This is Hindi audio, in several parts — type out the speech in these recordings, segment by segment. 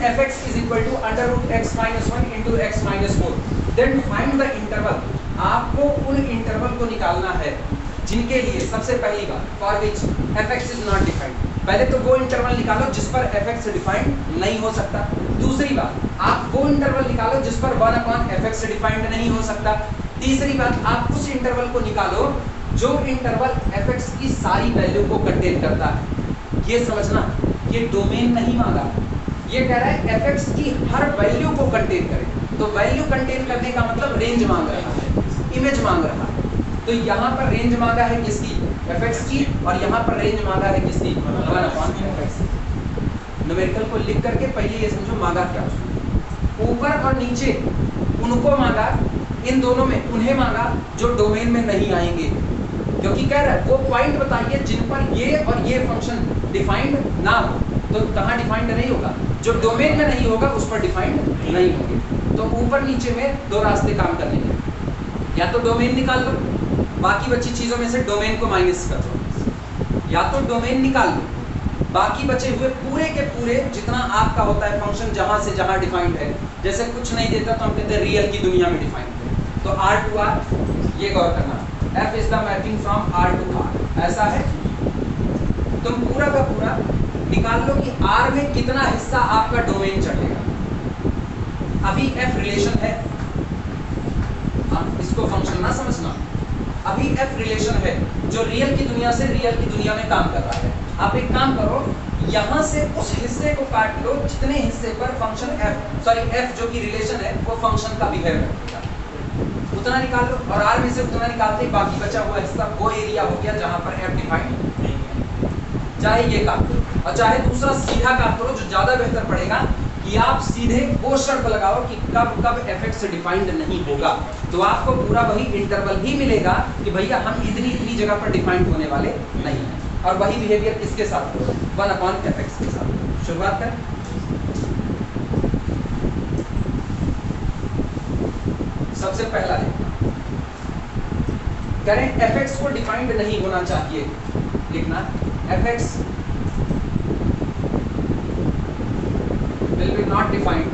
fx is equal to under root x minus 1 into x minus 4, then find the interval. आपको उन इंटरवल को निकालना है जिनके लिए सबसे पहली बात for which fx is not defined. पहले तो वो इंटरवल निकालो जिस पर fx डिफाइंड नहीं हो सकता। दूसरी बात, आप वो इंटरवल निकालो जिस पर 1/fx डिफाइंड नहीं हो सकता। तीसरी बात, आप उस इंटरवल को निकालो जो इंटरवल fx की सारी वैल्यू को कंटेन करता है। ये समझना, ये डोमेन नहीं मांगा, ये कह रहा है fx की हर वैल्यू को कंटेन करे। तो वैल्यू कंटेन करने का मतलब रेंज मांग रहा है, इमेज मांग रहा है। तो यहाँ पर रेंज मांगा है किसकी, fx की, और यहाँ पर रेंज मांगा है किसकी, 1/fx। न्यूमेरिकल को लिख करके पहले ये समझो मांगा क्या। ऊपर और नीचे उनको मांगा, इन दोनों में उन्हें मांगा जो डोमेन में नहीं आएंगे, क्योंकि कह रहा है वो पॉइंट बताइए जिन पर ये और ये फंक्शन डिफाइंड ना हो। तो कहाँ डिफाइंड नहीं होगा, जो डोमेन में नहीं होगा उस पर डिफाइंड नहीं होंगे। तो ऊपर नीचे में दो रास्ते काम करने के, या तो डोमेन निकाल लो, बाकी बची चीज़ों में से डोमेन को माइनस कर दो, या तो डोमेन निकाल लो, बाकी बचे हुए पूरे के पूरे जितना आपका होता है फंक्शन जहाँ से जहाँ डिफाइंड है। जैसे कुछ नहीं देता तो हम कहते हैं रियल की दुनिया में डिफाइंड है, तो R to R, ये गौर करना, F is the mapping from R to R, ऐसा है। तुम पूरा का पूरा निकाल लो कि R में कितना हिस्सा आपका डोमेन चढ़ेगा। अभी F रिलेशन है, इसको फंक्शन ना समझना, अभी F रिलेशन है जो रियल की दुनिया से रियल की दुनिया में काम कर रहा है। आप एक काम करो, यहाँ से उस हिस्से को काट लो जितने हिस्से पर फंक्शन F जो कि रिलेशन है वो फंक्शन का बिहेवियर करेगा, उतना निकाल लो। और R में से उतना निकालते ही बाकी बचा हुआ हिस्सा वो एरिया हो गया जहाँ पर F डिफाइंड नहीं है। चाहे ये काम करो और चाहे दूसरा सीधा काम करो, जो ज़्यादा बेहतर पड़ेगा कि आप सीधे वो शर्त लगाओ कि कब कब fx डिफाइंड नहीं होगा। तो आपको पूरा वही इंटरवल ही मिलेगा कि भैया हम इतनी इतनी जगह पर डिफाइंड होने वाले नहीं हैं। और वही बिहेवियर किसके साथ, 1/fx के साथ। शुरुआत करें। सबसे पहला करें fx को डिफाइंड नहीं होना चाहिए, लिखना fx will be not defined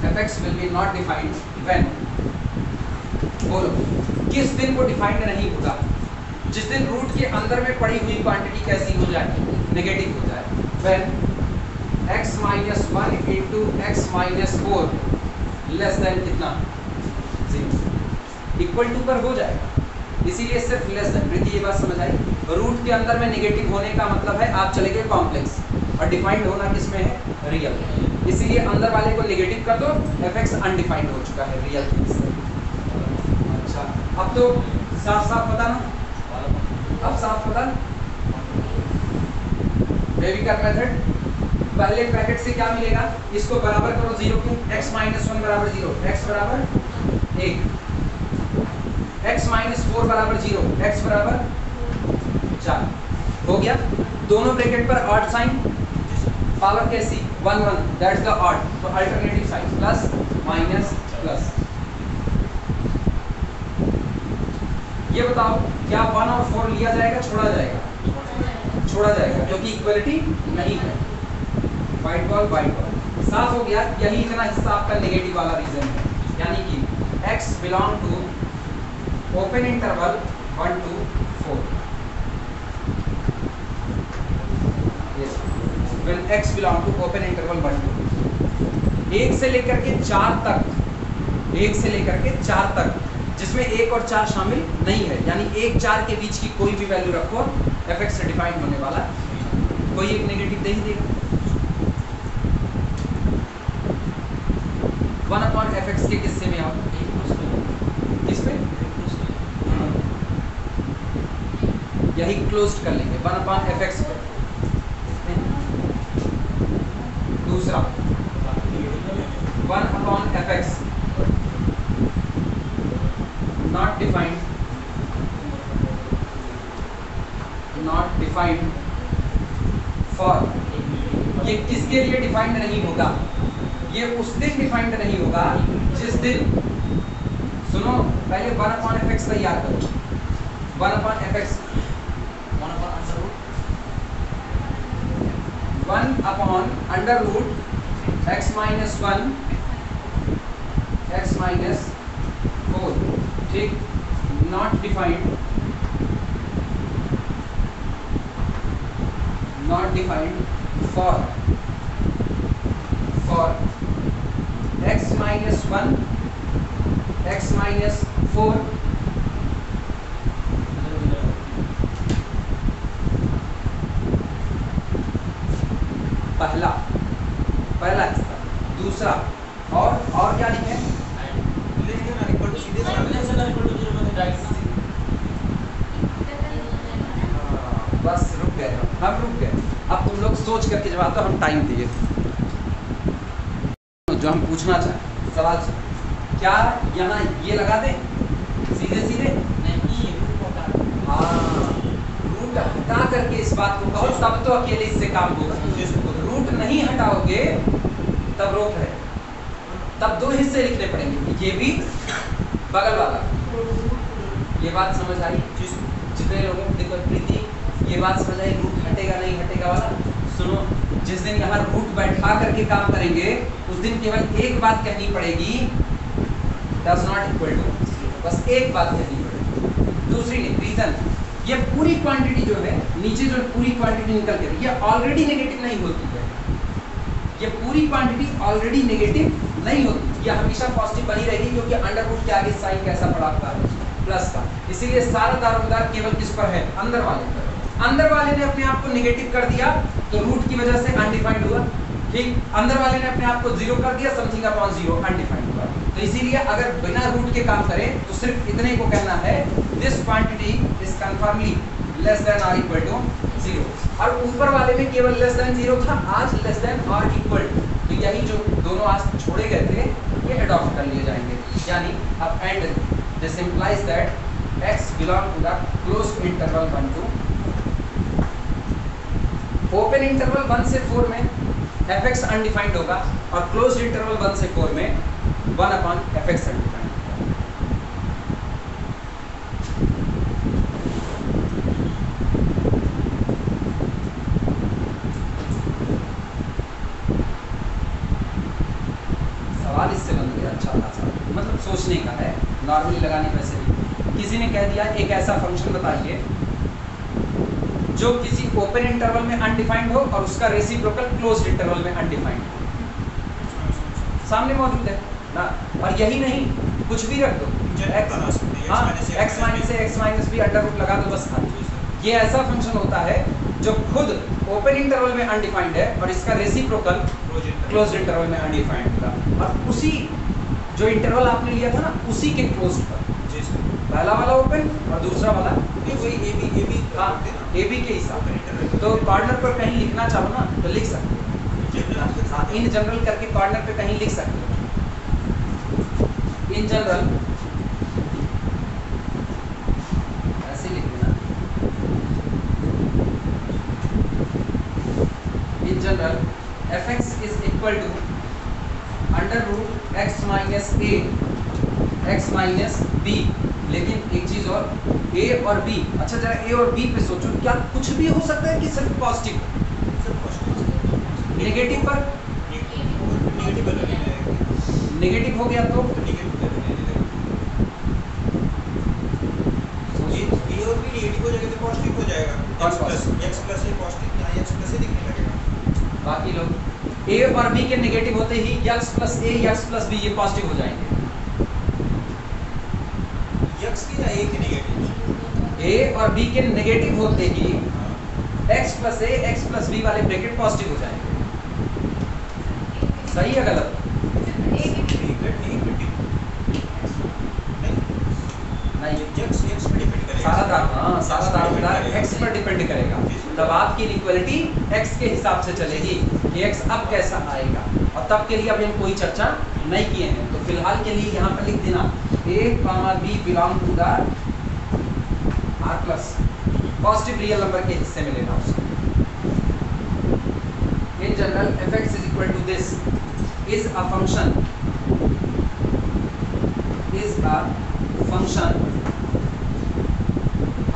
fx will be not defined when, बोलो किस दिन वो डिफाइंड नहीं होगा, जिस दिन रूट के अंदर में पड़ी हुई क्वांटिटी कैसी हो जाए, नेगेटिव हो जाए। when x minus 1 into x minus 4 less than कितना, 0, इक्वल टू पर हो जाएगा। इसीलिए सिर्फ लेस देन, प्रीति ये बात समझ आई। रूट के अंदर में नेगेटिव होने का मतलब है आप चले गए कॉम्प्लेक्स, और डिफाइंड होना किसमें है, रियल। इसीलिए अंदर वाले को नेगेटिव कर दो, fx अनडिफाइंड हो चुका है रियल। अच्छा, अब तो साफ साफ पता ना, अब साफ पता। बेबीकर मेथड, पहले ब्रैकेट से क्या मिलेगा, इसको बराबर करो 0 के, x minus 1 बराबर 0, x बराबर 1, x minus 4 बराबर 0, x बराबर 4 हो गया। दोनों ब्रैकेट पर ऑड साइन, पावर कैसी, 1 1, दैट्स द ऑड, तो alternative sign plus minus plus. ये बताओ क्या 1 और 4 लिया जाएगा, छोड़ा जाएगा, छोड़ा जाएगा, क्योंकि इक्वलिटी नहीं है। वाइट बॉल वाइट बॉल, साफ हो गया। यही इतना हिस्सा आपका नेगेटिव वाला रीजन है, यानी कि x belong to open interval 1 to 4, when x belong to open interval 1 to 4, 1 से लेकर के 4 तक, 1 से लेकर के 4 तक, जिसमें 1 और 4 शामिल नहीं है, यानी 1 4 के बीच की कोई भी वैल्यू रखो, fx से डिफाइंड होने वाला कोई एक नेगेटिव दे ही देगा। 1/fx के किस्से में आओ, किसमें, यही क्लोज्ड कर लेंगे 1/fx पे। दूसरा 1/fx not defined for, ये किसके लिए डिफाइंड नहीं होगा, ये उस दिन डिफाइंड नहीं होगा जिस दिन, सुनो पहले 1/fx तैयार करो, 1 upon fx 1 upon under root 1 upon under root x minus 1 x minus 4, ठीक, not defined for x minus 1 x minus 4 पहला हिस्सा। दूसरा और क्या लिखे? बस रुक गए हम रुक गए। अब तुम लोग सोच करके जवाब दो, हम टाइम दिए। जो हम पूछना चाहें सवाल, क्या यहाँ ये लगा दें सीधे सीधे? नहीं, हाँ, रूट हटा करके इस बात को कहो, तब तो अकेले इससे काम होगा। रूट नहीं हटाओगे तब रोक है, तब दो हिस्से लिखने पड़ेंगे, ये भी बगल वाला। ये बात समझ आई? जितने लोगों को देखो प्रीति, ये बात समझ आई? रूट हटेगा नहीं हटेगा वाला। सुनो, जिस दिन यहाँ रूट बैठा करके काम करेंगे उस दिन केवल एक बात कहनी पड़ेगी, डज नॉट इक्वल टू, बस एक बात कहनी पड़ेगी, दूसरी नहीं। रीजन, ये पूरी क्वांटिटी जो है नीचे जो पूरी क्वांटिटी निकल के ये ऑलरेडी नेगेटिव नहीं होती है, ये पूरी क्वांटिटी ऑलरेडी नेगेटिव नहीं होती, ये हमेशा पॉजिटिव बनी रहेगी, क्योंकि अंडर रूट के आगे साइन कैसा पड़ा हुआ है, प्लस का। इसीलिए सारा दारोमदार केवल किस पर है? अंदर वाले पर। अंदर वाले ने अपने आप को नेगेटिव कर दिया तो रूट की वजह से अनडिफाइंड हुआ, ठीक। अंदर वाले ने अपने आप को जीरो कर दिया, समथिंग अपॉन जीरो, अनडिफाइंड हुआ। तो इसीलिए अगर बिना रूट के काम करें तो सिर्फ इतने को कहना है, this quantity is confirmly less than और इक्वल टू जीरो। और ऊपर वाले में केवल लेस देन जीरो था, आज लेस देन और इक्वल टू। तो यही जो दोनों आज छोड़े गए थे ये अडॉप्ट कर लिए जाएंगे, यानी अब and this implies that x belong to the closed interval 1 to open interval 1 से 4 में fx अनडिफाइंड होगा, और क्लोज्ड इंटरवल 1 से 4 में 1 upon fx अनडिफाइंड। सवाल इससे बन गया अच्छा खासा, मतलब सोचने का है, नॉर्मली लगाने वैसे भी। किसी ने कह दिया एक ऐसा फंक्शन बताइए जो किसी ओपन इंटरवल में अनडिफाइंड हो और उसका रेसिप्रोकल क्लोज्ड इंटरवल में अनडिफाइंड हो, सामने मौजूद है ना। और यही नहीं, कुछ भी रख दो, हाँ, x माइनस से x माइनस भी अंडर रूट लगा दो, बस था। ये ऐसा फंक्शन होता है जो खुद ओपन इंटरवल में अनडिफाइंड है और इसका रेसिप्रोकल क्लोज्ड इंटरवल में अनडिफाइंड होगा, और उसी जो इंटरवल आपने लिया था ना उसी के क्लोज्ड पर, पहला वाला ओपन और दूसरा वाला हाँ ए बी के हिसाब। तो कॉर्नर पर कहीं लिखना चाहो ना तो लिख सकते हो, हाँ, इन जनरल करके कॉर्नर पे कहीं लिख सकते हो, इन जनरल ऐसे लिख देना, in general fx is equal to under root x minus a x minus b. लेकिन एक चीज और, a और b, अच्छा जरा a और b पे सोचो, क्या कुछ भी हो सकता है कि सिर्फ पॉजिटिव? नेगेटिव पर नेगेटिव हो गया तो बाकी लोग a और b के नेगेटिव होते ही x plus a x plus b ये पॉजिटिव हो जाएंगे। a और b के नेगेटिव होते ही x plus a x plus b वाले ब्रैकेट पॉजिटिव हो जाएंगे। सही है गलत? सारा दारोमदार x पर डिपेंड करेगा, तब आपकी इक्वलिटी x के हिसाब से चलेगी कि x अब कैसा आएगा, और तब के लिए अभी हम कोई चर्चा नहीं किए हैं। तो फिलहाल के लिए यहाँ पर लिख देना a, b belong to the r plus, positive real number के हिस्से में लेना उसको। In general fx is equal to this is a function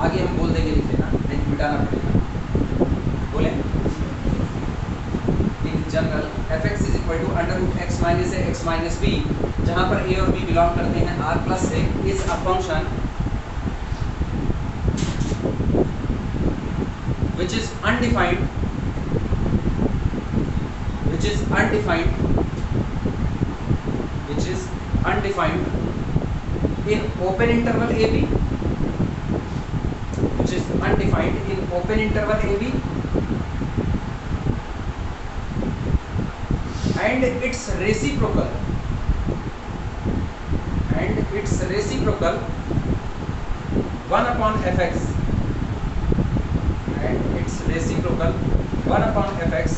आगे हम बोल देंगे, लिख लेना, रेंज मिटाना पड़ेगा। बोले in general fx is equal to under root x minus a x minus b, जहाँ पर a और b बिलोंग करते हैं r प्लस से, is a function which is undefined in open interval ab, which is undefined in open interval ab, and its reciprocal 1 upon fx, and its reciprocal 1 upon fx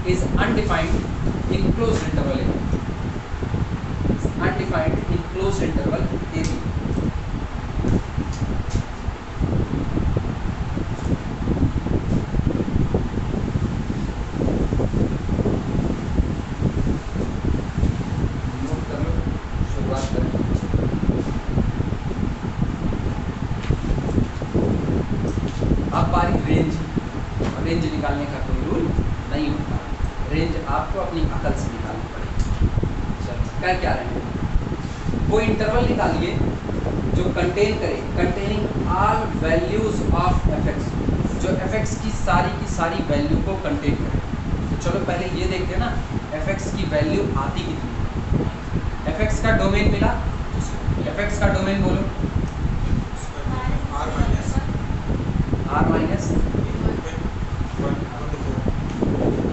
is undefined in closed interval ab, undefined in closed interval ab. Range निकालने का कोई रूल नहीं होता, रेंज आपको अपनी अकल से निकालनी पड़ेगी। चलो क्या क्या रहे हैं, वो इंटरवल निकालिए जो कंटेन करे, containing all values of fx, जो fx की सारी वैल्यू को कंटेन करे। तो चलो पहले ये देखते हैं ना, fx की वैल्यू आती कितनी। fx का डोमेन मिला, fx का डोमेन बोलो,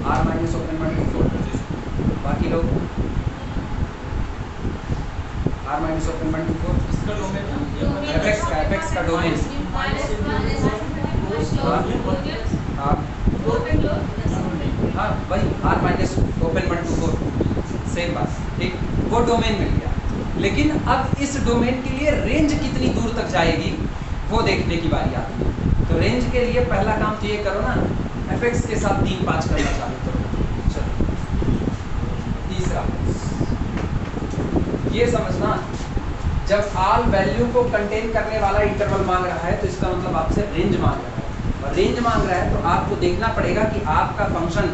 r माइनस ओपन माइनस 4, बाकी लोग r माइनस ओपन माइनस 4, इसका डोमेन fx का डोमेन, हाँ वही r minus open minus 4, same बात, ठीक, वो डोमेन मिल गया। लेकिन अब इस डोमेन के लिए रेंज कितनी दूर तक जाएगी वो देखने की बारी आती है। तो रेंज के लिए पहला काम तो ये करो ना, fx के साथ 3 5 करना चालू करो। चलो तीसरा ये समझना, जब ऑल वैल्यू को कंटेन करने वाला इंटरवल मांग रहा है तो इसका मतलब आपसे रेंज मांग रहा है, और रेंज मांग रहा है तो आपको देखना पड़ेगा कि आपका फंक्शन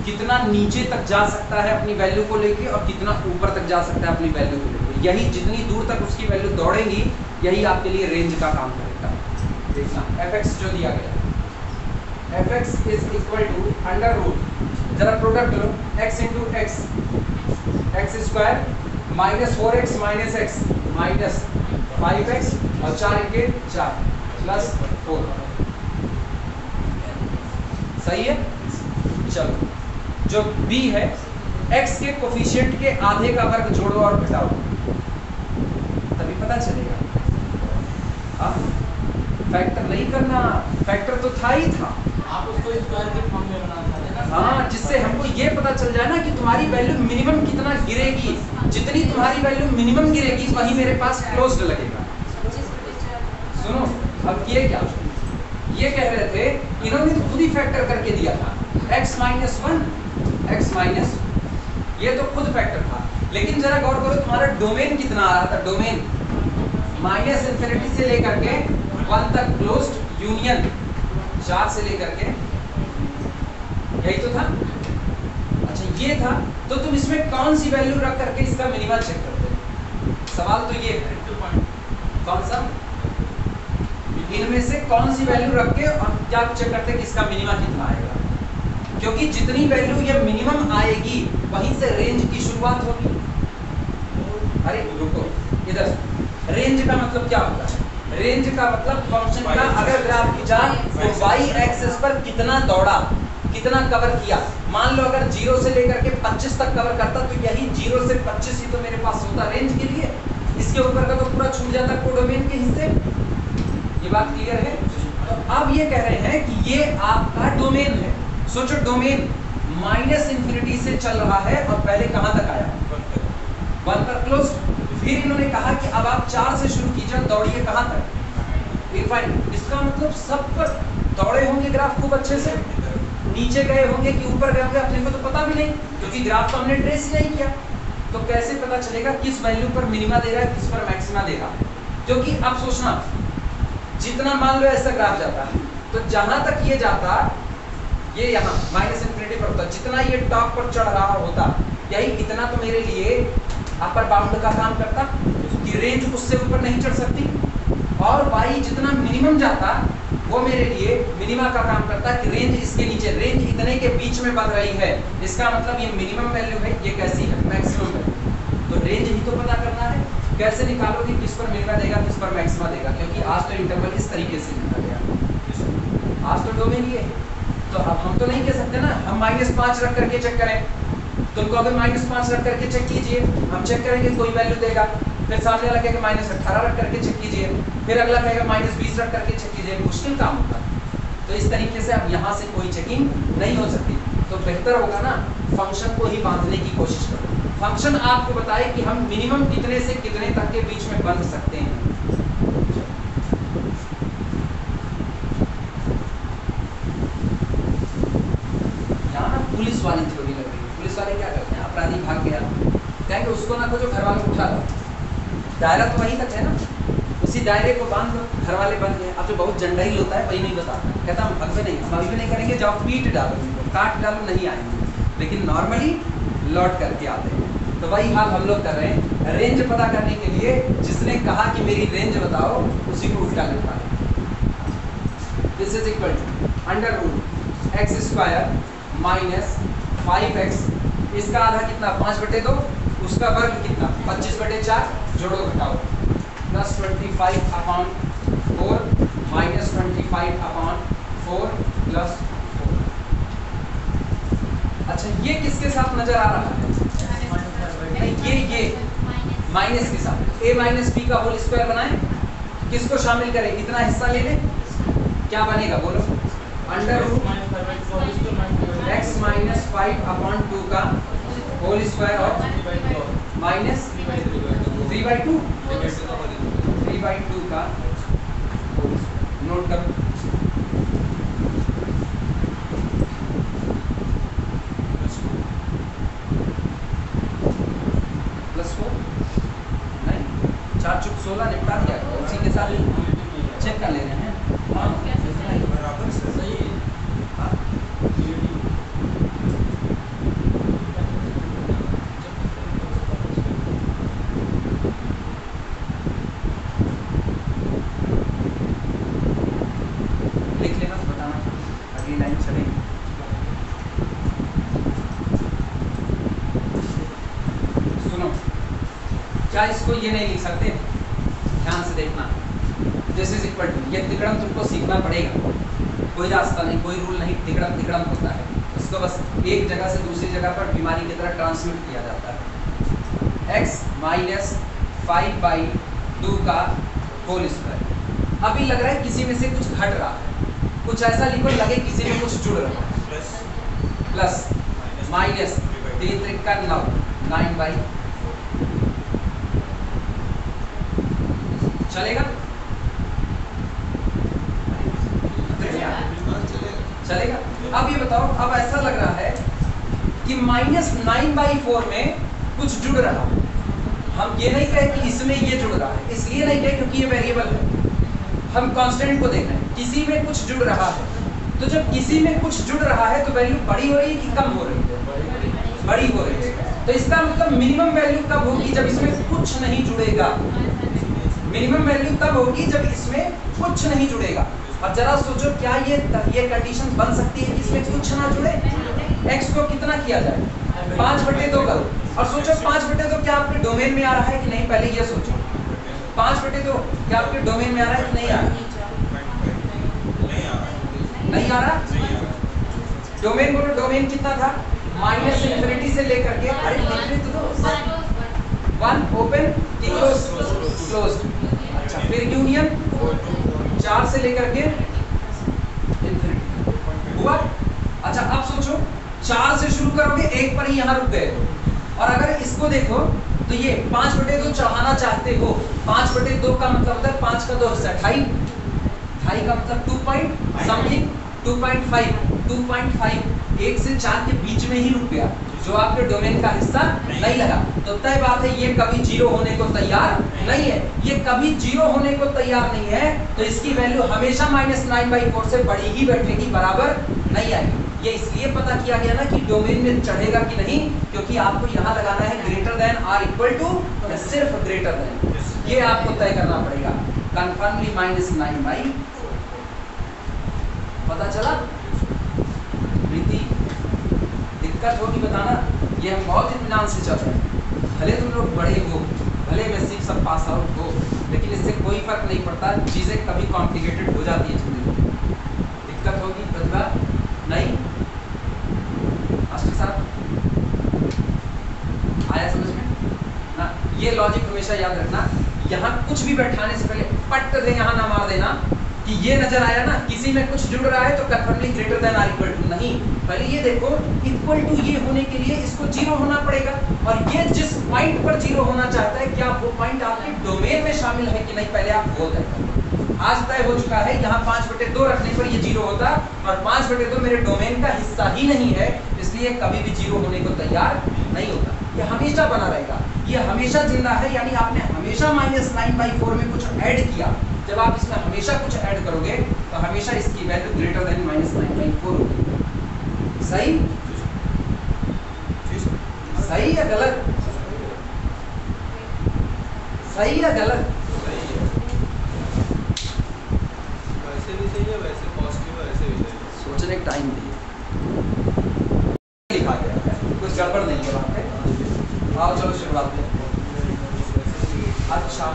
कितना नीचे तक जा सकता है अपनी वैल्यू को लेके और कितना ऊपर तक जा सकता है अपनी वैल्यू को लेके। यही जितनी दूर तक उसकी वैल्यू दौड़ेंगी यही आपके लिए रेंज का काम करेगा। देखना fx जो दिया गया, fx is equal to under root, जरा प्रोडक्ट लो, x into x square minus 4x minus x minus 5x और 4 के 4 प्लस 4, सही है। चलो जो b है, x के कोफिशिएंट के आधे का वर्ग जोड़ो और घटाओ, तभी पता चलेगा। फैक्टर नहीं करना, फैक्टर तो था ही था, आप उसको स्क्वायर के फॉर्म में बना सकते हैं। हाँ, जिससे हमको ये पता चल जाए ना कि तुम्हारी वैल्यू मिनिमम कितना गिरेगी, जितनी तुम्हारी वैल्यू मिनिमम गिरेगी वही मेरे पास क्लोज्ड लगेगा। सुनो अब ये क्या, ये कह रहे थे, इन्होंने खुद ही फैक्टर करके दिया था, x माइनस 1 x माइनस, ये तो खुद फैक्टर था। लेकिन जरा गौर करो तुम्हारा डोमेन कितना आ रहा था, डोमेन माइनस इन्फिनिटी से लेकर के 1 तक क्लोज्ड यूनियन, 4 से लेकर के, यही तो था। अच्छा ये था, तो तुम इसमें कौन सी वैल्यू रख करके इसका मिनिमम चेक करते? सवाल तो ये है, कौन सा, इनमें से कौन सी वैल्यू रख के और क्या चेक करते कि इसका मिनिमम कितना आएगा, क्योंकि जितनी वैल्यू ये मिनिमम आएगी वहीं से रेंज की शुरुआत होगी। अरे रुको, इधर रेंज का मतलब क्या होता है? रेंज का मतलब फंक्शन का अगर ग्राफ खींचा तो y एक्सिस पर कितना दौड़ा, कितना कवर किया। मान लो अगर 0 से लेकर के 25 तक कवर करता तो यही 0 से 25 ही तो मेरे पास होता रेंज के लिए, इसके ऊपर का तो पूरा छूट जाता कोडोमेन के हिस्से। ये बात क्लियर है? तो अब ये कह रहे हैं कि ये आपका डोमेन है। सोचो डोमेन माइनस इन्फिनिटी से चल रहा है और पहले कहां तक आया, 1 पर क्लोज। फिर इन्होंने कहा कि अब आप 4 से शुरू कीजिए, दौड़िए कहां तक, इनफाइनाइट। इसका मतलब सब पर दौड़े होंगे ग्राफ खूब अच्छे से, नीचे गए होंगे कि ऊपर गए होंगे अपने को तो पता भी नहीं, क्योंकि ग्राफ तो हमने ट्रेस ही नहीं किया। तो कैसे पता चलेगा किस वैल्यू पर मिनिमा दे रहा है, किस पर मैक्सिमा दे रहा है? क्योंकि अब सोचना जितना मान लो ऐसा ग्राफ जाता है, तो जहां तक ये जाता, ये यहाँ माइनस इन्फिनिटी पर होता, जितना ये टॉप पर चढ़ रहा होता, यही इतना तो मेरे लिए अपर बाउंड का काम करता कि रेंज उससे ऊपर नहीं चढ़ सकती, और वाई जितना मिनिमम जाता वो मेरे लिए मिनिमा का काम करता कि रेंज इसके नीचे, रेंज इतने के बीच में बन रही है, इसका मतलब ये मिनिमम वैल्यू है, ये कैसी है, मैक्सिमम वैल्यू। तो रेंज ही तो पता करना है, कैसे निकालोगे, किस पर मिनिमा देगा किस पर मैक्सिमा देगा, क्योंकि आज तो इंटरवल इस तरीके से लिखा गया, आज तो डोमेन ये है। तो अब हम तो नहीं कह सकते ना हम -5 रख करके चेक करें, तुम कहोगे -5 रख करके चेक कीजिए, हम चेक करेंगे कोई वैल्यू देगा, फिर सामने वाला कहेगा -18 रख करके चेक कीजिए, फिर अगला कहेगा -20 रख करके चेक कीजिए, मुश्किल काम होता है। तो इस तरीके से अब यहाँ से कोई चेकिंग नहीं हो सकती, तो बेहतर होगा ना फंक्शन को ही बांधने की कोशिश करो, फंक्शन आपको बताए कि हम मिनिमम कितने से कितने तक के बीच में बंध सकते हैं। यहाँ ना पुलिस वाली थ्योरी लग रही है, पुलिस वाले क्या करते हैं, अपराधी भाग गया, कहेंगे उसको ना खोजो, घर वालों को उठा लो, दायरा तो वहीं तक है ना, उसी दायरे को बांध लो, घर वाले बंद गए। अब जो बहुत जंडाइल होता है वही नहीं बताता, कहता हम भगवे नहीं, हम अभी भी नहीं करेंगे, जाओ पीट डालो उनको, काट डालो, नहीं आएंगे, लेकिन नॉर्मली लौट करके आते हैं। तो वही हाल हम लोग कर रहे हैं, रेंज पता करने के लिए जिसने कहा कि मेरी रेंज बताओ उसी को उल्टा लिखा है। This is equal to √x² minus 5x, इसका आधा कितना 5/2, उसका वर्ग कितना 25/4, जोड़ो घटाओ, प्लस 25/4 माइनस 25/4 प्लस 4। अच्छा ये किसके साथ नजर आ रहा है, नहीं ये माइनस के साथ, a माइनस b का होल स्क्वायर बनाए, किसको शामिल करें, इतना हिस्सा ले लें, क्या बनेगा बोलो, √x माइनस 5/2 का होल स्क्वायर और माइनस 3/2 का नोट करो, +4 नहीं 4 × 16 निपटा दिया, उसी के साथ चेक कर ले रहे हैं। हाँ बराबर से सही है। हाँ लिख लेना, बताना अगली लाइन चलेगी। सुनो, क्या इसको ये नहीं लिख सकते, ध्यान से देखना, दिस इज इक्वल टू, ये तिकड़म तुमको सीखना पड़ेगा, कोई रास्ता नहीं, कोई रूल नहीं, तिकड़म तिकड़म होता है, उसको बस एक जगह से दूसरी जगह पर बीमारी की तरह ट्रांसमिट किया जाता है। x माइनस 5/2 का होल स्क्वायर, अभी लग रहा है किसी में से कुछ घट रहा है, कुछ ऐसा लिखो लगे किसी में कुछ जुड़ रहा है, प्लस माइनस 3 × 3 = 9/4 चलेगा, चलेगा। अब ये बताओ, अब ऐसा लग रहा है कि -9/4 में कुछ जुड़ रहा है, हम ये नहीं कहे कि इसमें ये जुड़ रहा है, इसलिए नहीं कहे क्योंकि ये वेरिएबल है, हम कांस्टेंट को देख रहे हैं, किसी में कुछ जुड़ रहा है, तो जब किसी में कुछ जुड़ रहा है तो वैल्यू बड़ी हो रही है कि कम हो रही है, बड़ी हो रही है, तो इसका मतलब मिनिमम वैल्यू कब होगी, जब इसमें कुछ नहीं जुड़ेगा, मिनिमम वैल्यू तब होगी जब इसमें कुछ नहीं जुड़ेगा। अब जरा सोचो क्या ये कंडीशन बन सकती है कि इसमें कुछ ना जुड़े, x को कितना किया जाए 5/2 करो, और सोचो 5/2 क्या आपके डोमेन में आ रहा है कि नहीं, पहले ये सोचो 5/2 क्या आपके डोमेन में आ रहा है कि नहीं आ रहा, नहीं आ रहा, डोमेन बोलो, डोमेन कितना था, -∞ से लेकर के, अरे लिखने तो 1 ओपन क्लोज, अच्छा फिर यूनियन 4 से लेकर के इन्फिनिटी हुआ। अच्छा अब सोचो 4 से शुरू करोगे, 1 पर ही यहाँ रुक गए, और अगर इसको देखो तो ये 5/2 चढ़ाना चाहते हो, 5/2 का मतलब होता है 5 का 2 हिस्सा 2.5, 2.5 का मतलब 2 पॉइंट समथिंग, 2.5, 1 से 4 के बीच में ही रुक गया, जो आपके डोमेन का हिस्सा नहीं लगा, तो तय बात है ये कभी जीरो होने को तैयार नहीं है। ये कभी जीरो होने को तैयार नहीं है, तो इसकी वैल्यू हमेशा -9/4 से बड़ी ही बैठेगी, बराबर नहीं आएगी। ये इसलिए पता किया गया ना कि डोमेन में चढ़ेगा कि नहीं, क्योंकि आपको यहाँ लगाना है greater than or equal to या सिर्फ ग्रेटर देन, ये आपको तय करना पड़ेगा। कन्फर्मली -9/4 पता चला। प्रीति दिक्कत होगी बताना, ये हम बहुत इत्मीनान से चल रहे हैं। भले तुम लोग बड़े हो, भले मैट्रिक सब पास आउट हो, लेकिन इससे कोई फर्क नहीं पड़ता, चीज़ें कभी कॉम्प्लिकेटेड हो जाती है जिंदगी में। दिक्कत होगी प्रतिभा नहीं, मास्टर साहब आया समझ में ना। ये लॉजिक हमेशा याद रखना, यहाँ कुछ भी बैठाने से पहले पट दे यहाँ ना मार देना कि ये नजर आया ना किसी में कुछ जुड़ रहा है तो confirmly greater than or equal to, नहीं, पहले ये देखो इक्वल टू ये होने के लिए इसको जीरो होना पड़ेगा, और ये जिस पॉइंट पर जीरो होना चाहता है क्या वो पॉइंट आपके डोमेन में शामिल है कि नहीं, पहले आप वो तय करो। आज तय हो चुका है यहाँ 5/2 रखने पर ये जीरो होता, और 5/2 मेरे डोमेन का हिस्सा ही नहीं है, इसलिए कभी भी जीरो होने को तैयार नहीं होता। ये हमेशा बना रहेगा, ये हमेशा जिंदा है, यानी आपने हमेशा -9/4 में कुछ ऐड किया। जब आप इसमें हमेशा कुछ ऐड करोगे तो हमेशा इसकी वैल्यू ग्रेटर देन -9/4 होगी। सही सही या गलत, सही या गलत? वैसे भी सही है, वैसे पॉजिटिव है, वैसे भी सही है। सोचने का टाइम दिए, लिखा गया है, कुछ गड़बड़ नहीं है वहाँ पे। आओ चलो शुरुआत में। अच्छा,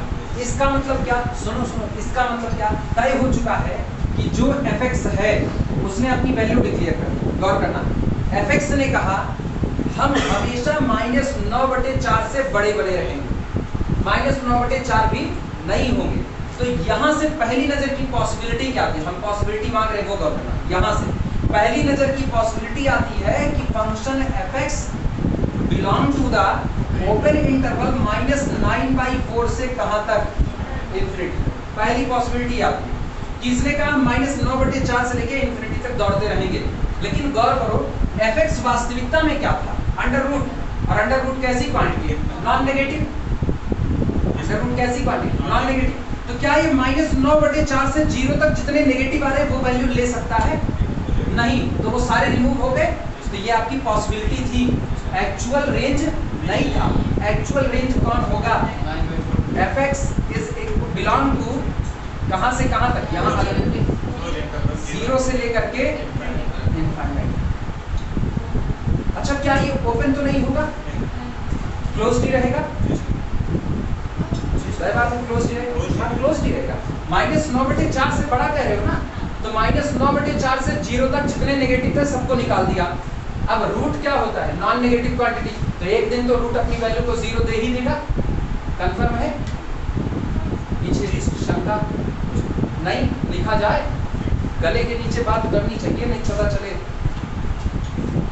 इसका मतलब क्या, सुनो सुनो, इसका मतलब क्या, तय हो चुका है कि जो fx है उसने अपनी वैल्यू डिक्लेयर कर दी। गौर करना, fx ने कहा हम हमेशा -9/4 से बड़े बने रहेंगे, -9/4 भी नहीं होंगे। तो यहाँ से पहली नजर की पॉसिबिलिटी क्या आती है, हम पॉसिबिलिटी मांग रहे हैं वो गौर करना। यहाँ से पहली नजर की पॉसिबिलिटी आती है कि function fx belong to the open interval -9/4 से कहां तक, इंफिनिटी। पहली पॉसिबिलिटी आती है कि इसने कहा -9/4 से लेके इंफिनिटी तक दौड़ते रहेंगे। लेकिन गौर करो fx वास्तविकता में क्या था, अंडर रूट, और अंडर रूट कैसी क्वांटिटी है, नॉन नेगेटिव। अंडर रूट कैसी क्वांटिटी, नॉन नेगेटिव। तो क्या ये -9/4 से 0 तक जितने नेगेटिव आ रहे हैं वो वैल्यू ले सकता है, नहीं, तो वो सारे रिमूव हो गए। तो ये आपकी पॉसिबिलिटी थी, एक्चुअल रेंज नहीं था। एक्चुअल रेंज कौन होगा, fx इज बिलोंग टू कहां से कहां तक, यहाँ 0 से लेकर के इनफाइनाइट। अच्छा, क्या ये ओपन तो नहीं होगा, क्लोज्ड ही रहेगा, सही बात है, क्लोज्ड ही रहेगा, हाँ क्लोज्ड ही रहेगा। -9/4 से बड़ा कह रहे हो ना, तो -9/4 से 0 तक जितने नेगेटिव थे सबको निकाल दिया। अब रूट क्या होता है, नॉन नेगेटिव क्वांटिटी, तो एक दिन तो रूट अपनी वैल्यू को 0 दे ही देगा। कंफर्म है, पीछे शंका नहीं, लिखा जाए, गले के नीचे बात करनी चाहिए, नहीं पता चले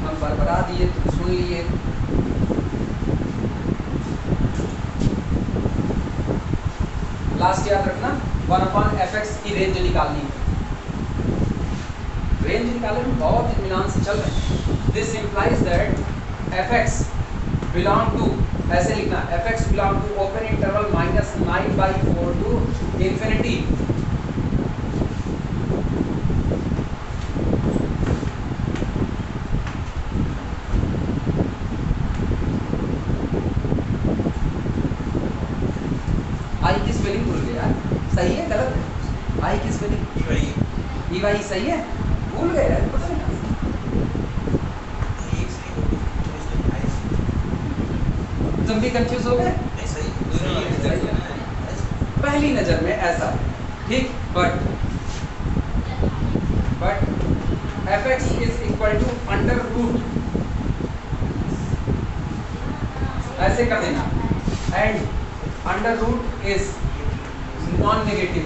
हम बरबरा दिए तुम सुन लिए। लास्ट याद रखना, 1/fx की रेंज निकालनी है। रेंज निकालने में बहुत इत्मीनान से चल रहे हैं। This implies that fx belong to, ऐसे लिखना, fx belong to open interval -9/4 to infinity. I की स्पेलिंग भूल गए यार, सही है गलत है, आई की स्पेलिंग ई वाई सही है, भूल गए यार, पता नहीं। तुम भी कंफ्यूज हो गए, पहली नजर में ऐसा, ठीक, but fx is equal to under root, ऐसे कर देना, and under root is non negative,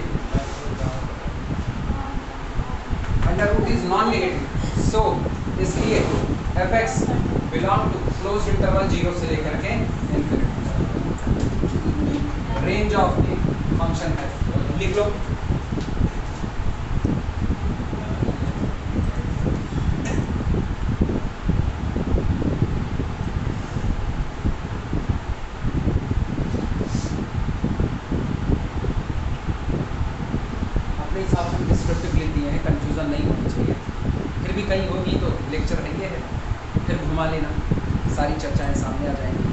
under root is non negative, so इसलिए fx belong to close interval 0 से लेकर के infinity, range of the function f। लिख लो, अपने हिसाब से डिस्क्रिप्टिव लिख दिए हैं, कंफ्यूजन नहीं होनी चाहिए। फिर भी कहीं होगी तो लेक्चर है ये है, फिर घुमा लेना, सारी चर्चाएं सामने आ जाएंगी।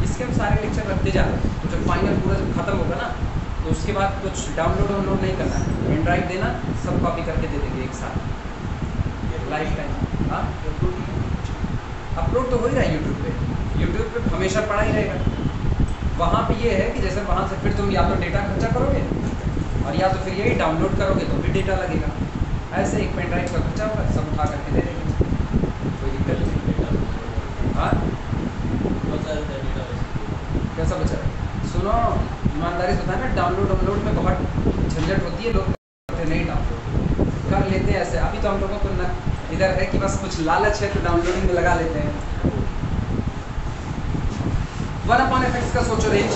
इसके हम सारे लेक्चर रखते जा रहे हैं, तो जब फाइनल पूरा जब खत्म होगा ना तो उसके बाद कुछ डाउनलोड नहीं करना है, पेन ड्राइव देना, सब कॉपी करके दे देंगे एक साथ लाइफ टाइम। हाँ, अपलोड तो हो ही रहा है यूट्यूब पे हमेशा पड़ा ही रहेगा। वहाँ पे ये है कि जैसे वहाँ से फिर तुम या तो डेटा खर्चा करोगे और या तो फिर यही डाउनलोड करोगे तो भी डेटा लगेगा। ऐसे एक पेन ड्राइव का खर्चा होगा, सब उठा करके दे देंगे, कोई दिक्कत नहीं। हाँ, कैसा बचा है? सुनो, ईमानदारी से बताना, डाउनलोड में बहुत झंझट होती है, लोग नहीं डाउनलोड कर लेते हैं ऐसे। अभी तो हम लोगों को न इधर है कि बस कुछ लालच है तो डाउनलोडिंग में लगा लेते हैं। 1/fx का सोचो रेंज,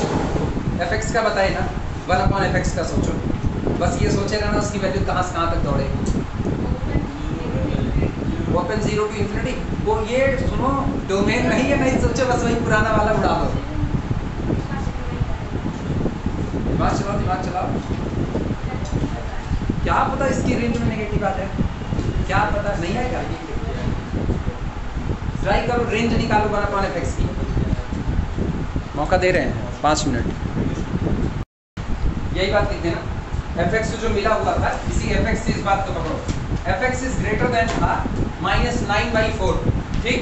fx का बताए ना, 1/fx का सोचो, बस ये सोचे रहना उसकी वैल्यू कहाँ से कहाँ तक दौड़ेगी। ओपन 0 to infinity, वो ये सुनो डोमेन नहीं है, नहीं सोचो, बस वही पुराना वाला उड़ा दो। दिमाग चलाओ। क्या पता इसकी रेंज में नेगेटिव आ जाए, क्या पता, नहीं आएगा। ट्राई करो, रेंज निकालो 1/fx की। मौका दे रहे हैं 5 मिनट। यही बात लिख देना, fx जो मिला हुआ था, इसी fx से इस बात को पकड़ो, fx इज ग्रेटर देन था -9/4। ठीक,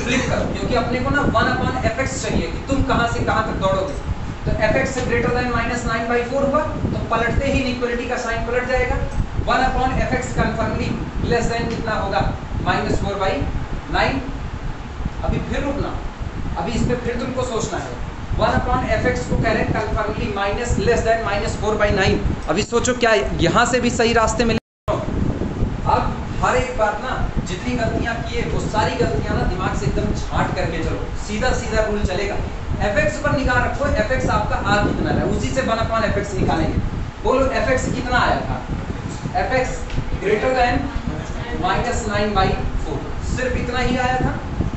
फ्लिप करो, क्योंकि अपने को ना 1/fx चाहिए कि तुम कहाँ से कहाँ तक दौड़ोगे। तो fx से ग्रेटर देन -9/4 हुआ तो पलटते ही इनइक्वालिटी का साइन पलट जाएगा। 1/fx कन्फर्मली लेस देन कितना होगा, -4/9। अभी फिर रुकना, अभी इस पे फिर तुमको सोचना है। 1/fx को कह रहे हैं कन्फर्मली माइनस लेस देन -4/9। अभी सोचो क्या यहाँ से भी सही रास्ते में। अब हर एक बात ना, जितनी गलतियां किए वो सारी गलतियां ना दिमाग से एकदम छांट करके चलो, सीधा सीधा रूल चलेगा। fx पर निगाह रखो, fx आपका आ कितना है, उसी से 1/fx निकालेंगे। बोलो fx कितना आया था, fx ग्रेटर देन -9/4, सिर्फ इतना ही आया था।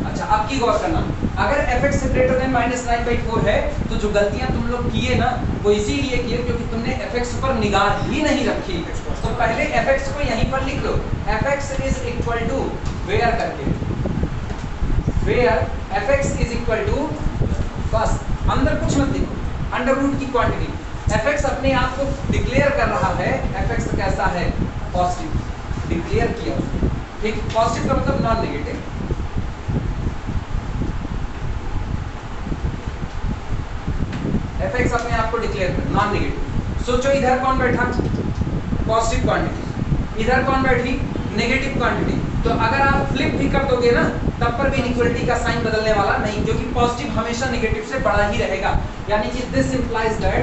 अच्छा, अब की गौर करना, अगर fx से ग्रेटर देन -9/4 है तो जो गलतियां तुम लोग किए ना वो इसीलिए किए क्योंकि तुमने fx पर निगाह ही नहीं रखी। तो पहले fx को यहीं पर लिख लो, fx is equal to where करके, where fx is equal to, बस अंदर कुछ मत लिखो, अंडर रूट की क्वांटिटी। fx अपने आप को डिक्लेयर कर रहा है, fx कैसा है, पॉजिटिव डिक्लेयर किया। एक पॉजिटिव का मतलब नॉन नेगेटिव। fx अपने आप को डिक्लेयर कर, नॉन नेगेटिव। सोचो इधर कौन बैठा, पॉजिटिव क्वांटिटी, इधर कौन बैठी, नेगेटिव क्वांटिटी। तो अगर आप फ्लिप भी कर दोगे ना तब पर भी इनइक्वालिटी का साइन बदलने वाला नहीं, क्योंकि पॉजिटिव हमेशा नेगेटिव से बड़ा ही रहेगा। यानी कि this implies that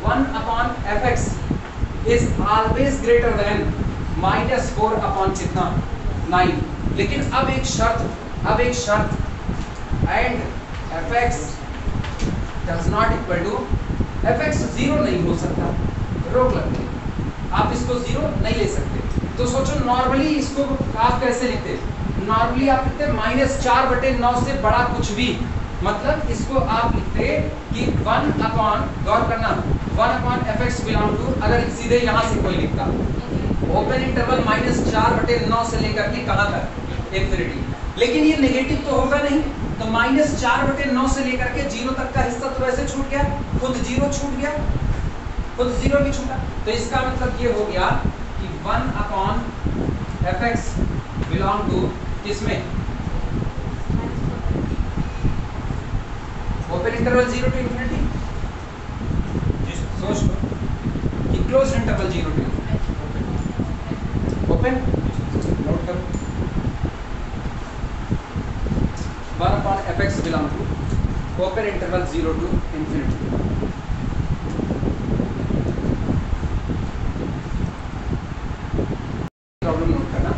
1/fx is always greater than -4 कितना, 9। लेकिन अब एक शर्त, and fx does not equal to, fx 0 नहीं हो सकता, रोक लगती है, आप इसको 0 नहीं ले सकते। तो सोचो नॉर्मली इसको आप कैसे लिखते, नॉर्मली आप लिखते -4/9 से बड़ा कुछ भी, मतलब इसको आप लिखते कि 1/गौर करना 1/fx बिलोंग टू, अगर सीधे यहाँ से कोई लिखता ओपन इंटरवल -4/9 से लेकर के कहाँ तक, इंफिनिटी। लेकिन ये नेगेटिव तो होगा नहीं, तो -4/9 से लेकर के 0 तक का हिस्सा तो वैसे छूट गया, खुद 0 छूट गया, खुद 0 भी छूटा। तो इसका मतलब ये हो गया कि 1/fx बिलोंग टू किसमें, ओपन इंटरवल 0 to infinity। सोच लो कि close interval 0 to open, note करो 1/fx belong to open interval 0 to infinity। Problem note करना,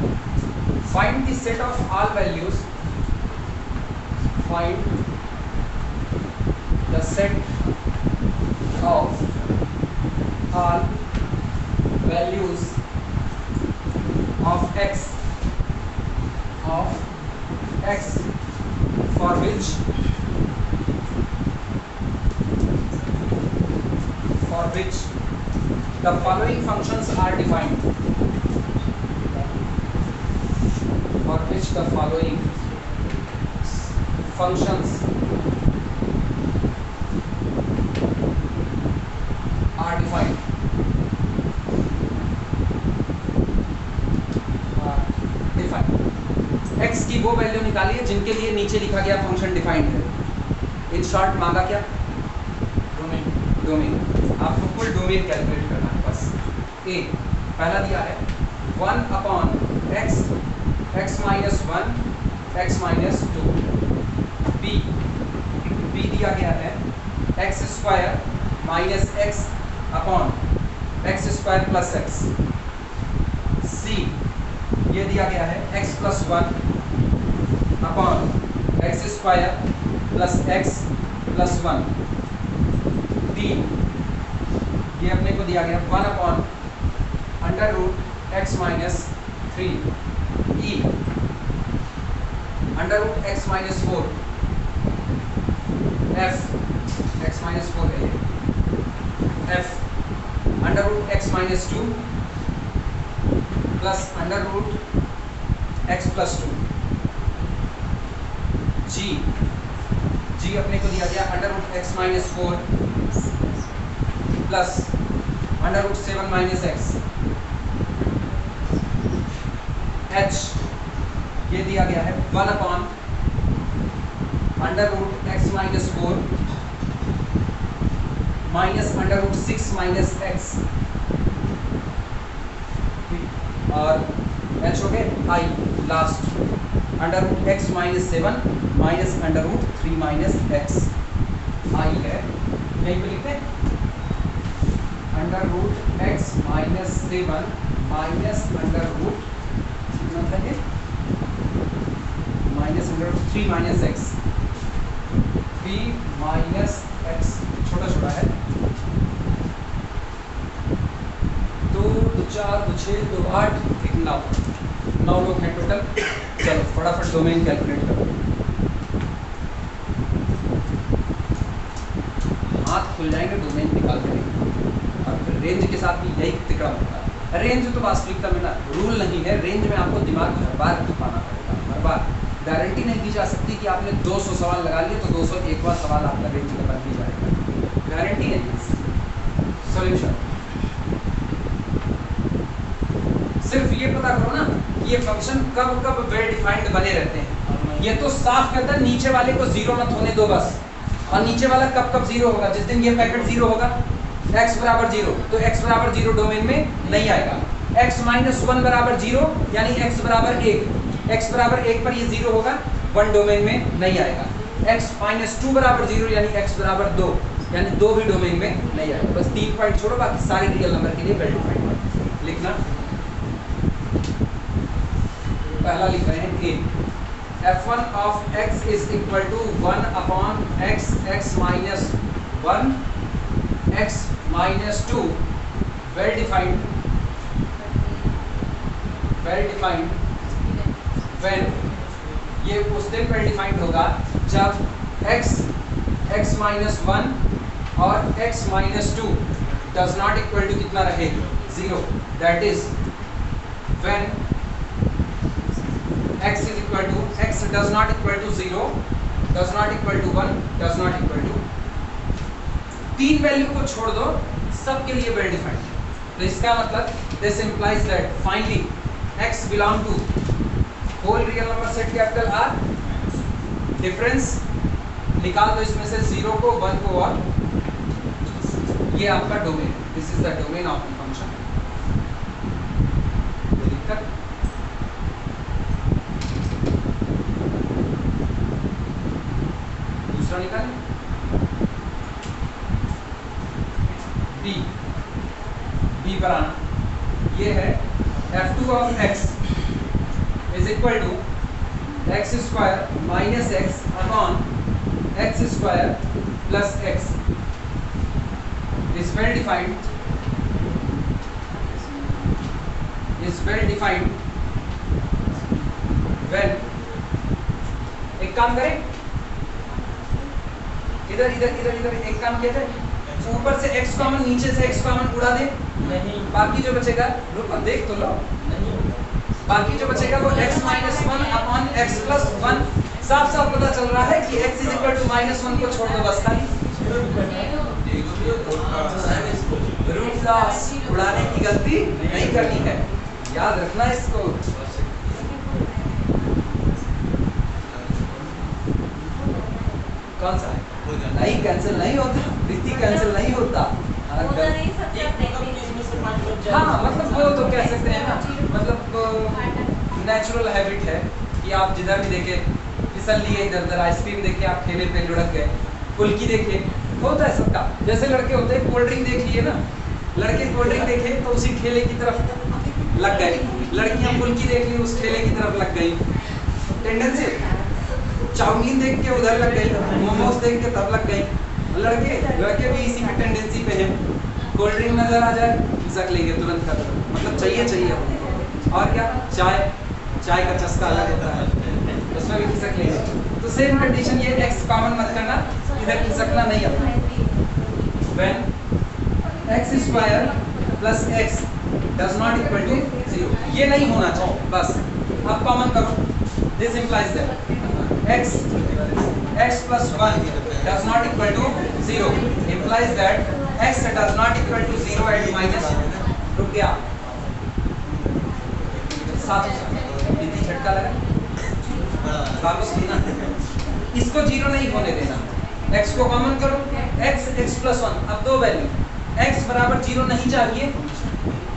find the set of all values, फाइंड द सेट of all values of x for which which the following functions are defined, for which the following functions are defined. x की वो वैल्यू निकालिए जिनके लिए नीचे लिखा गया फंक्शन डिफाइंड है। इन शॉर्ट मांगा क्या? डोमेन। आपको फुल डोमेन कैलकुलेट करना है बस। ए पहला दिया है 1 upon x, x minus 1, x minus 2। B दिया गया है x square minus x upon x square plus x। C ये दिया गया है x plus 1 upon x square plus x plus 1। D ये अपने को दिया गया 1 upon under root x minus 3। E under root x minus 4। F x minus 4 है ये। F under root x minus 2 plus under root x plus 2। G अपने को दिया गया under root x minus 4 plus under root 7 minus x। h ये दिया गया है 1 upon under root x minus 4 minus under root 6 minus x। और h हो गए i last under root x minus 7 minus under root 3 minus x। I है यहीं पे लिखते हैं under root x minus 7 minus under root कितना था ये minus under root 3 minus x। 3 minus x छोटा छोटा है 2 2 4 2 6 2 8 1 9 लोग हैं टोटल। चलो फटाफट डोमेन कैलकुलेट करो। हाथ खुल जाएंगे डोमेन निकाल करेंगे। और फिर रेंज के साथ भी यही तिकड़ा होता है। रेंज तो वास्तविकता में ना रूल नहीं है। रेंज में आपको दिमाग हर बार पाना पड़ेगा। हर बार गारंटी नहीं दी जा सकती कि आपने 200 सवाल लगा लिए तो 201वां सवाल आपका रेंज में बन ही जाएगा। गारंटी नहीं। सॉल्यूशन सिर्फ ये पता करो ना कि ये फंक्शन कब कब वेल डिफाइंड बने रहते हैं। ये तो साफ कहता है नीचे वाले को जीरो मत होने दो बस। और नीचे वाला कब कब जीरो होगा? जिस दिन ये पैकेट जीरो होगा x बराबर 0 तो x बराबर 0 डोमेन में नहीं आएगा। x माइनस 1 बराबर 0 यानी x बराबर 1। x बराबर 1 पर ये 0 होगा 1 डोमेन में नहीं आएगा। x माइनस 2 बराबर 0 यानी x बराबर 2 यानी 2 भी डोमेन में नहीं आएगा। बस 3 पॉइंट छोड़ो बाकी सारे रियल नंबर के लिए वेल डिफाइंड लिखना। पहला लिख रहे हैं a f1 of x is equal to 1 upon x minus 1 x minus 2 well defined when ये उस दिन well defined होगा जब x minus 1 और x minus 2 does not equal to कितना रहे 0। that is when x is equal to x does not equal to 0 does not equal to 1 does not equal to 3 value को छोड़ दो सबके लिए वेल डिफाइंड। तो इसका मतलब this implies that finally x belong to whole real number set capital R। Difference निकाल दो इसमें से 0 को 1 को और ये आपका domain. This is the domain of the function. दूसरा निकालें b पर आना। ये है f2 of x is equal to x square minus x upon x square plus x is well defined when एक काम करें इधर एक काम किया जाए ऊपर से x कॉमन, नीचे से x कॉमन उड़ा दे, नहीं बाकी जो बचेगा, रुको देख तो लो, नहीं बाकी जो बचेगा वो x minus one upon x plus one. साफ साफ पता चल रहा है कि x is equal to minus one को छोड़ दो बस खाली। रूट लॉस उड़ाने की गलती नहीं करनी है, याद रखना इसको। कौन सा है? नहीं कैंसिल नहीं होता, वृत्ति कैंसिल नहीं होता। हाँ मतलब वो तो कह सकते हैं ना, मतलब नेचुरल हैबिट है कि आप जिधर भी देखे फिसल लिए, इधर उधर आइसक्रीम देखे आप ठेले पे लुढ़क गए, फुल्की देखे, होता है सबका। जैसे लड़के होते हैं कोल्ड ड्रिंक देख लिए ना, लड़के कोल्ड ड्रिंक देखे तो उसी ठेले की तरफ लग गए, लड़कियां फुल्की देख ली उस ठेले की तरफ लग गई। टेंडेंसी चाउमीन देख के उधर लग गई, मोमोज देख के तब लग गई। लड़के भी इसी की टेंडेंसी पे हैं, कोल्ड ड्रिंक नजर आ जाए खिसक लेंगे तुरंत कर, मतलब चाहिए उनको। और क्या, चाय का चस्का अलग होता है, उसमें भी खिसक लेंगे। तो सेम कंडीशन ये, x कॉमन मत करना, इधर खिसकना नहीं आता। When x square plus x does not equal to 0, ये नहीं होना चाहिए बस। अब कॉमन करो, this implies that x plus 1 does not equal to 0 implies that x does not equal to 0 at minus, रुक गया, बिंदी झटका लगा, वापस सुनना, इसको 0 नहीं होने देना। x को कॉमन करो, x plus 1, अब दो वैल्यू, x बराबर 0 नहीं चाहिए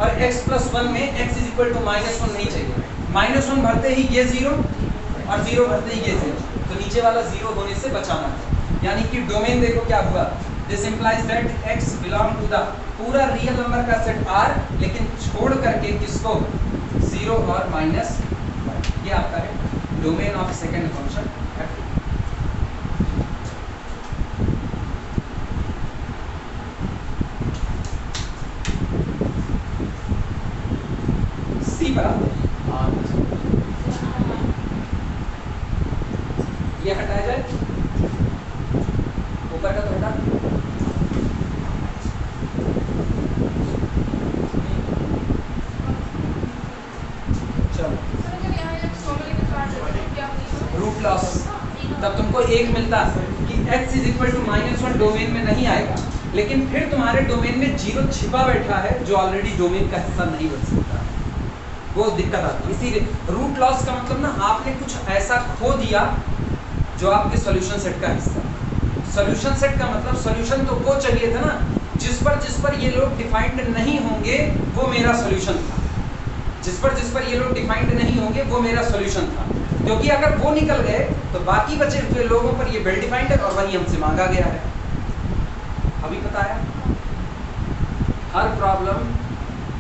और x plus 1 में x is equal to -1 नहीं चाहिए। -1 भरते ही ये 0 और 0 भरते ही ये 0, तो नीचे वाला 0 होने से बचाना है। यानी कि डोमेन देखो क्या हुआ, this implies that x belong to the पूरा रियल नंबर का सेट R, लेकिन छोड़ करके किसको, 0 और -1, ये आपका है डोमेन ऑफ सेकंड फंक्शन। सी पर आते हैं, ये हटाया जाए, ऊपर का तो हटा, चलो रूट लॉस, तब तुमको एक मिलता कि x is equal to -1 domain में नहीं आएगा, लेकिन फिर तुम्हारे डोमेन में 0 छिपा बैठा है जो ऑलरेडी डोमेन का हिस्सा नहीं बन सकता, वो दिक्कत आती है। इसीलिए रूट लॉस का मतलब ना, आपने कुछ ऐसा खो दिया जो आपके सॉल्यूशन सेट का हिस्सा। सॉल्यूशन सेट का मतलब सॉल्यूशन तो वो चाहिए था ना, जिस पर ये लोग डिफाइंड नहीं होंगे वो मेरा सॉल्यूशन था, जिस पर ये लोग डिफाइंड नहीं होंगे वो मेरा सॉल्यूशन था, क्योंकि अगर वो निकल गए तो बाकी बचे हुए लोगों पर ये वेल डिफाइंड है और वही हमसे मांगा गया है। अभी बताया, हर प्रॉब्लम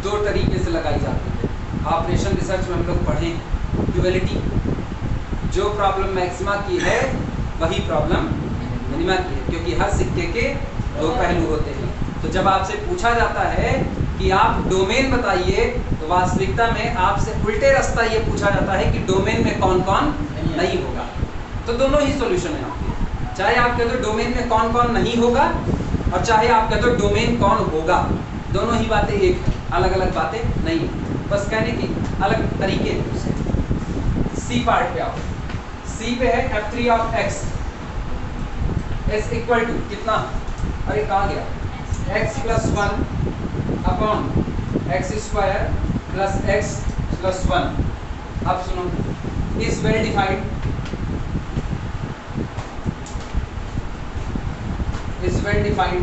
दो तरीके से लगाई जाती है। ऑपरेशन रिसर्च में हम लोग पढ़े ड्यूअलिटी, जो प्रॉब्लम मैक्सिमा की है वही प्रॉब्लम मिनिमा की है, क्योंकि हर सिक्के के दो पहलू होते हैं। तो जब आपसे पूछा जाता है कि आप डोमेन बताइए, तो वास्तविकता में आपसे उल्टे रास्ता ये पूछा जाता है कि डोमेन में कौन कौन नहीं होगा। तो दोनों ही सॉल्यूशन है आपके, चाहे आप कहते हो डोमेन में कौन कौन नहीं होगा और चाहे आप कहते हो डोमेन कौन होगा, दोनों ही बातें एक है, अलग अलग बातें नहीं है, बस कहने की अलग तरीके हैं। सी पार्ट पे आओ, सी पे है f3 of x is equal to कितना, अरे कहाँ गया, x plus 1 upon x square plus x plus 1। अब सुनो, is well defined, is well defined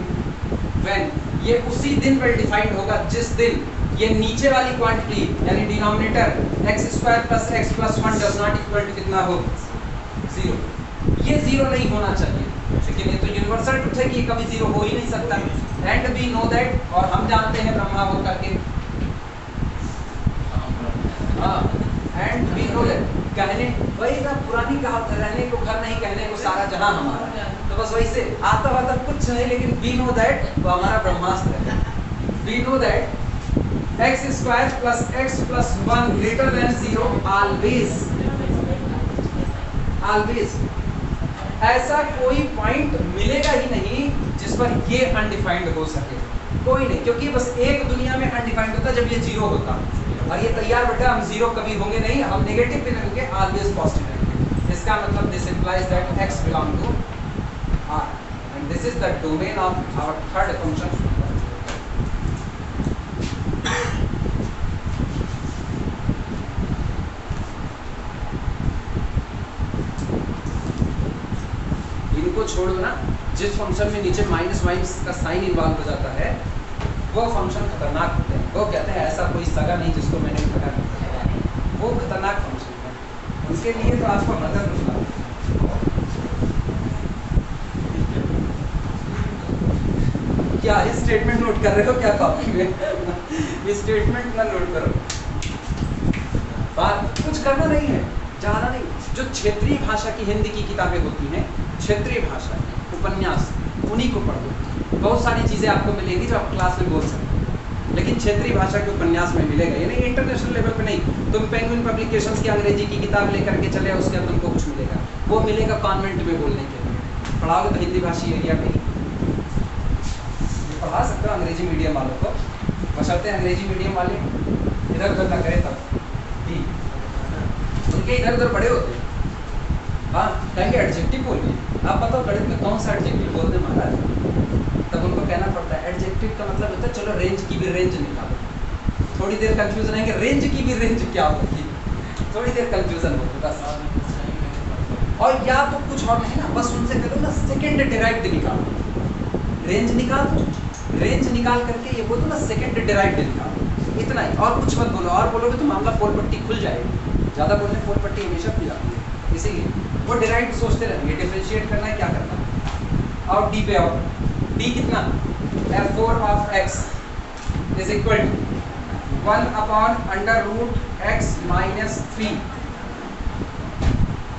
when, ये उसी दिन वेल डिफाइंड होगा जिस दिन ये नीचे वाली क्वांटिटी यानी denominator x square plus x plus 1 does not equal to कितना हो, 0। ये 0 नहीं होना चाहिए, लेकिन ये तो यूनिवर्सल ट्रुथ है कि ये कभी 0 हो ही नहीं सकता। एंड वी नो दैट, और हम जानते हैं ब्रह्मा हो करके, हाँ, एंड वी नो दैट, कहने वही ना पुरानी कहावत, रहने को घर नहीं कहने को सारा जहां हमारा, तो बस वही से आता वाता कुछ नहीं, लेकिन वी नो दैट वो हमारा ब्रह्मास्त्र है। We know that x square plus x plus 1 greater than 0 always, always ऐसा कोई पॉइंट मिलेगा ही नहीं जिस पर ये अनडिफाइंड हो सके, कोई नहीं, क्योंकि बस एक दुनिया में अनडिफाइंड होता जब ये जीरो होता, और ये तैयार बेटा हम जीरो कभी होंगे नहीं, हम नेगेटिव भी नहीं होंगे, ऑलवेज पॉजिटिव रहेंगे। इसका मतलब this implies that x belong to R and this is the domain of our third function. इनको छोड़ दो ना, जिस फंक्शन में नीचे माइनस माइनस का साइन इन्वॉल्व हो जाता है वो फंक्शन खतरनाक होते हैं। वो कहते हैं ऐसा कोई सगा नहीं जिसको मैंने ठगा नहीं, वो खतरनाक फंक्शन है, उनके लिए तो आपको नजर रखना। क्या ये स्टेटमेंट नोट कर रहे हो क्या कॉपी में? ये स्टेटमेंट ना नोट करो, बात कुछ करना नहीं है, ज़्यादा नहीं। जो क्षेत्रीय भाषा की हिंदी की किताबें होती हैं, क्षेत्रीय भाषा के उपन्यास, उन्हीं को पढ़ दो। बहुत सारी चीज़ें आपको मिलेंगी जो आप क्लास में बोल सकते हैं, लेकिन क्षेत्रीय भाषा के उपन्यास में मिलेगा, यानी इंटरनेशनल लेवल पे नहीं। तुम पेंगुइन पब्लिकेशंस की अंग्रेजी की किताब लेकर के चले, उसके अंदर तुमको कुछ मिलेगा, वो मिलेगा कॉन्वेंट में बोलने के लिए। पढ़ाओगे तो हिंदी भाषी एरिया में ही पढ़ा सकते हो अंग्रेजी मीडियम वालों को, बशर्ते अंग्रेजी मीडियम वाले इधर उधर ना करें तब ठीक, उनके इधर उधर बड़े होते हैं। हाँ कहेंगे एडजेक्टिव बोलिए, आप बताओ गणित में कौन सा एडजेक्टिव बोलते हैं महाराज, तब उनको कहना पड़ता है एडजेक्टिव का मतलब होता है चलो रेंज की भी रेंज निकालो। थोड़ी देर कंफ्यूजन है कि रेंज की भी रेंज क्या होती है, थोड़ी देर कंफ्यूजन होती है बस। और या तो कुछ और नहीं ना, बस उनसे कह दो ना सेकंड डिराइव्ड निकालो, रेंज निकाल दो, रेंज निकाल करके ये बोलो ना सेकंड डिराइव्ड निकालो, इतना ही, और कुछ मत बोलो। और बोलोगे तो मामला पोल पट्टी खुल जाएगी, ज़्यादा बोलने पोल पट्टी हमेशा खुल जाती है, इसीलिए वो डिराइव्ड सोचते रहेंगे, डिफरेंशिएट करना है क्या करना है। और डी पे आओ, डी कितना, f4 of x is equal to 1 upon under root x minus 3।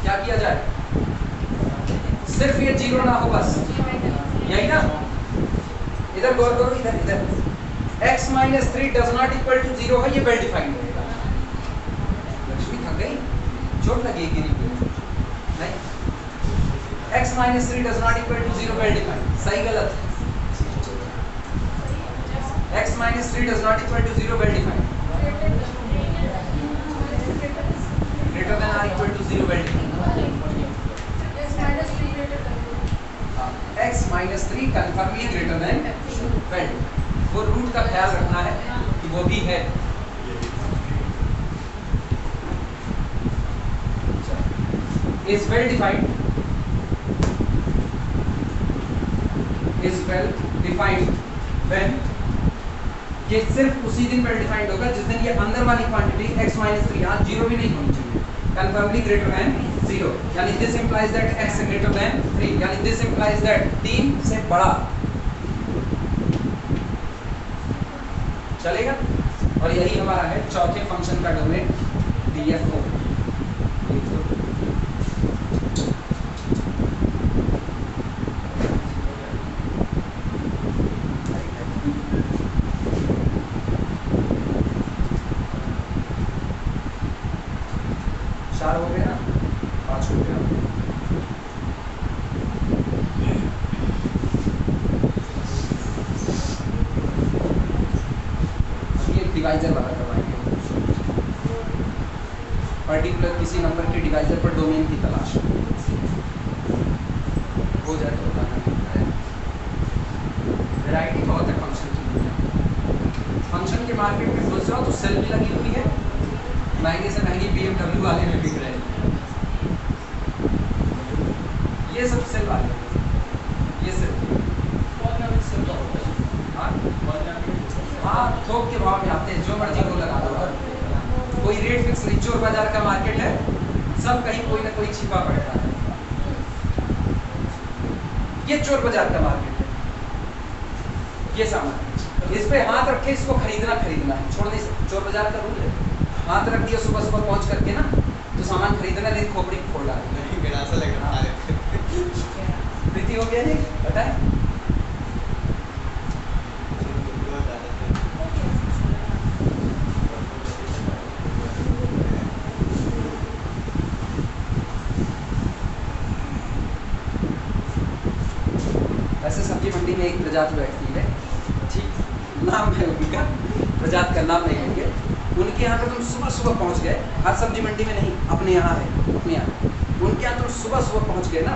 क्या किया जाए, सिर्फ ये जीरो ना हो बस, यही ना, इधर गौर करो, इधर इधर x minus 3 does not equal to zero है, ये वेल डिफाइंड रहेगा। लक्ष्मी थक गई, चोट लगेगी नहीं, x minus 3 does not equal to zero well defined, सही गलत, x minus 3 does not equal to zero well defined, greater than or equal to zero well defined, x minus 3 confirmly greater than well. वो रूट का ख्याल रखना है कि वो भी है। Is well defined, is well defined when, ये सिर्फ उसी दिन वेल डिफाइंड होगा जिस दिन ये अंदर वाली क्वांटिटी x माइनस 3 यहाँ जीरो भी नहीं होनी चाहिए, कन्फर्मली ग्रेटर देन 0, यानी this implies that x greater then 3, यानी दिस इंप्लाइज दैट 3 से बड़ा चलेगा। और यही हमारा है चौथे फंक्शन का डोमेन DF4। चार हो गए ना, 5 हो गया। ये डिवाइजर वाला करवाएंगे, पर्टिकुलर किसी नंबर के डिवाइजर पर डोमेन की तलाश हो जाए तो बताना। वैरायटी बहुत है फंक्शन की, फंक्शन के मार्केट में घुस जाओ तो सेल भी लगी हुई है, महंगे से महंगी BMW वाले में बिक रहे हैं, ये सब सेल वाले, ये सेल हाँ थोक के भाव में आते हैं, जो मर्जी को लगा दो, कोई रेट फिक्स नहीं। चोर बाजार का मार्केट है, सब कहीं कोई ना कोई छिपा पड़ता है, ये चोर बाजार का मार्केट है। ये सामान इस पे हाथ रखे, इसको खरीदना है, छोड़ नहीं सकते, चोर बाजार का रूल है। हाथ रख दिया सुबह सुबह पहुंच करके ना, तो सामान खरीदना नहीं, खोपड़ी फोड़ डाले, प्रीति हो गया जी, बताए ऐसे सब्जी मंडी में एक प्रजाति बैठती है, ठीक, नाम है उनका, प्रजाति का नाम नहीं लेंगे। उनके यहाँ पर तुम सुबह सुबह पहुँच गए, हर सब्जी मंडी में नहीं, अपने यहाँ है, अपने यहाँ उनके यहाँ तुम सुबह सुबह पहुँच गए ना,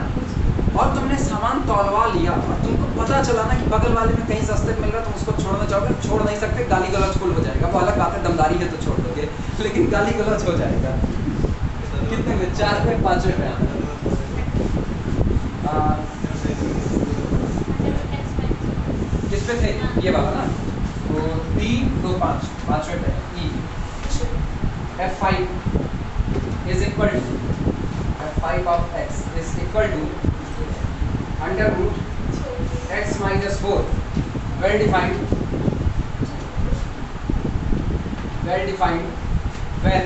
और तुमने सामान तौलवा लिया और तुमको पता चला ना कि बगल वाले में कहीं सस्ते मिल रहा है, तुम उसको छोड़ना चाहोगे, छोड़ नहीं सकते, गाली गलौज कुल हो जाएगा। वो अलग बात है, दमदारी है तो छोड़ दोगे, लेकिन गाली गलौज हो जाएगा। कितने में? 4 रुपये 5 रुपये। किस पे थे? ये वाला ना, तो 3 2 5 5 रुपये। ई F5 is equal to F5 of x is equal to under root x minus 4, well defined when,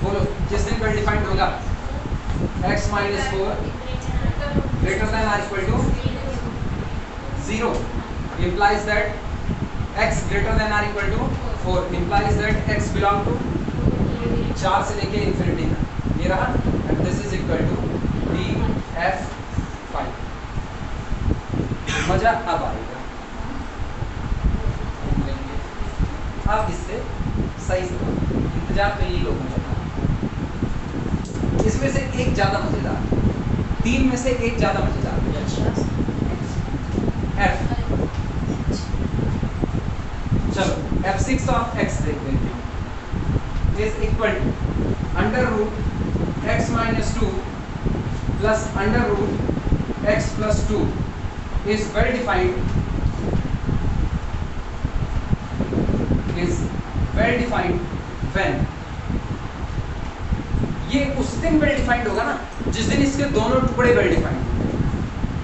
बोलो किस दिन well defined होगा? x minus 4 greater than or equal to 0 implies that x greater than or equal to 4 implies that x belong to 4 से लेके इंफिनिटी तक, ये रहा, and this is equal to F5। मजा अब आएगा, आप इससे सही से इंतजार करिए लोगों का। इसमें से एक ज्यादा मजेदार, 3 में से एक ज्यादा मजेदार, F। चलो F6 ऑफ x देखते हैं, is equal to under root x minus 2 plus under root x plus 2 is well defined when, ये उस दिन well defined होगा ना जिस दिन इसके दोनों टुकड़े well defined,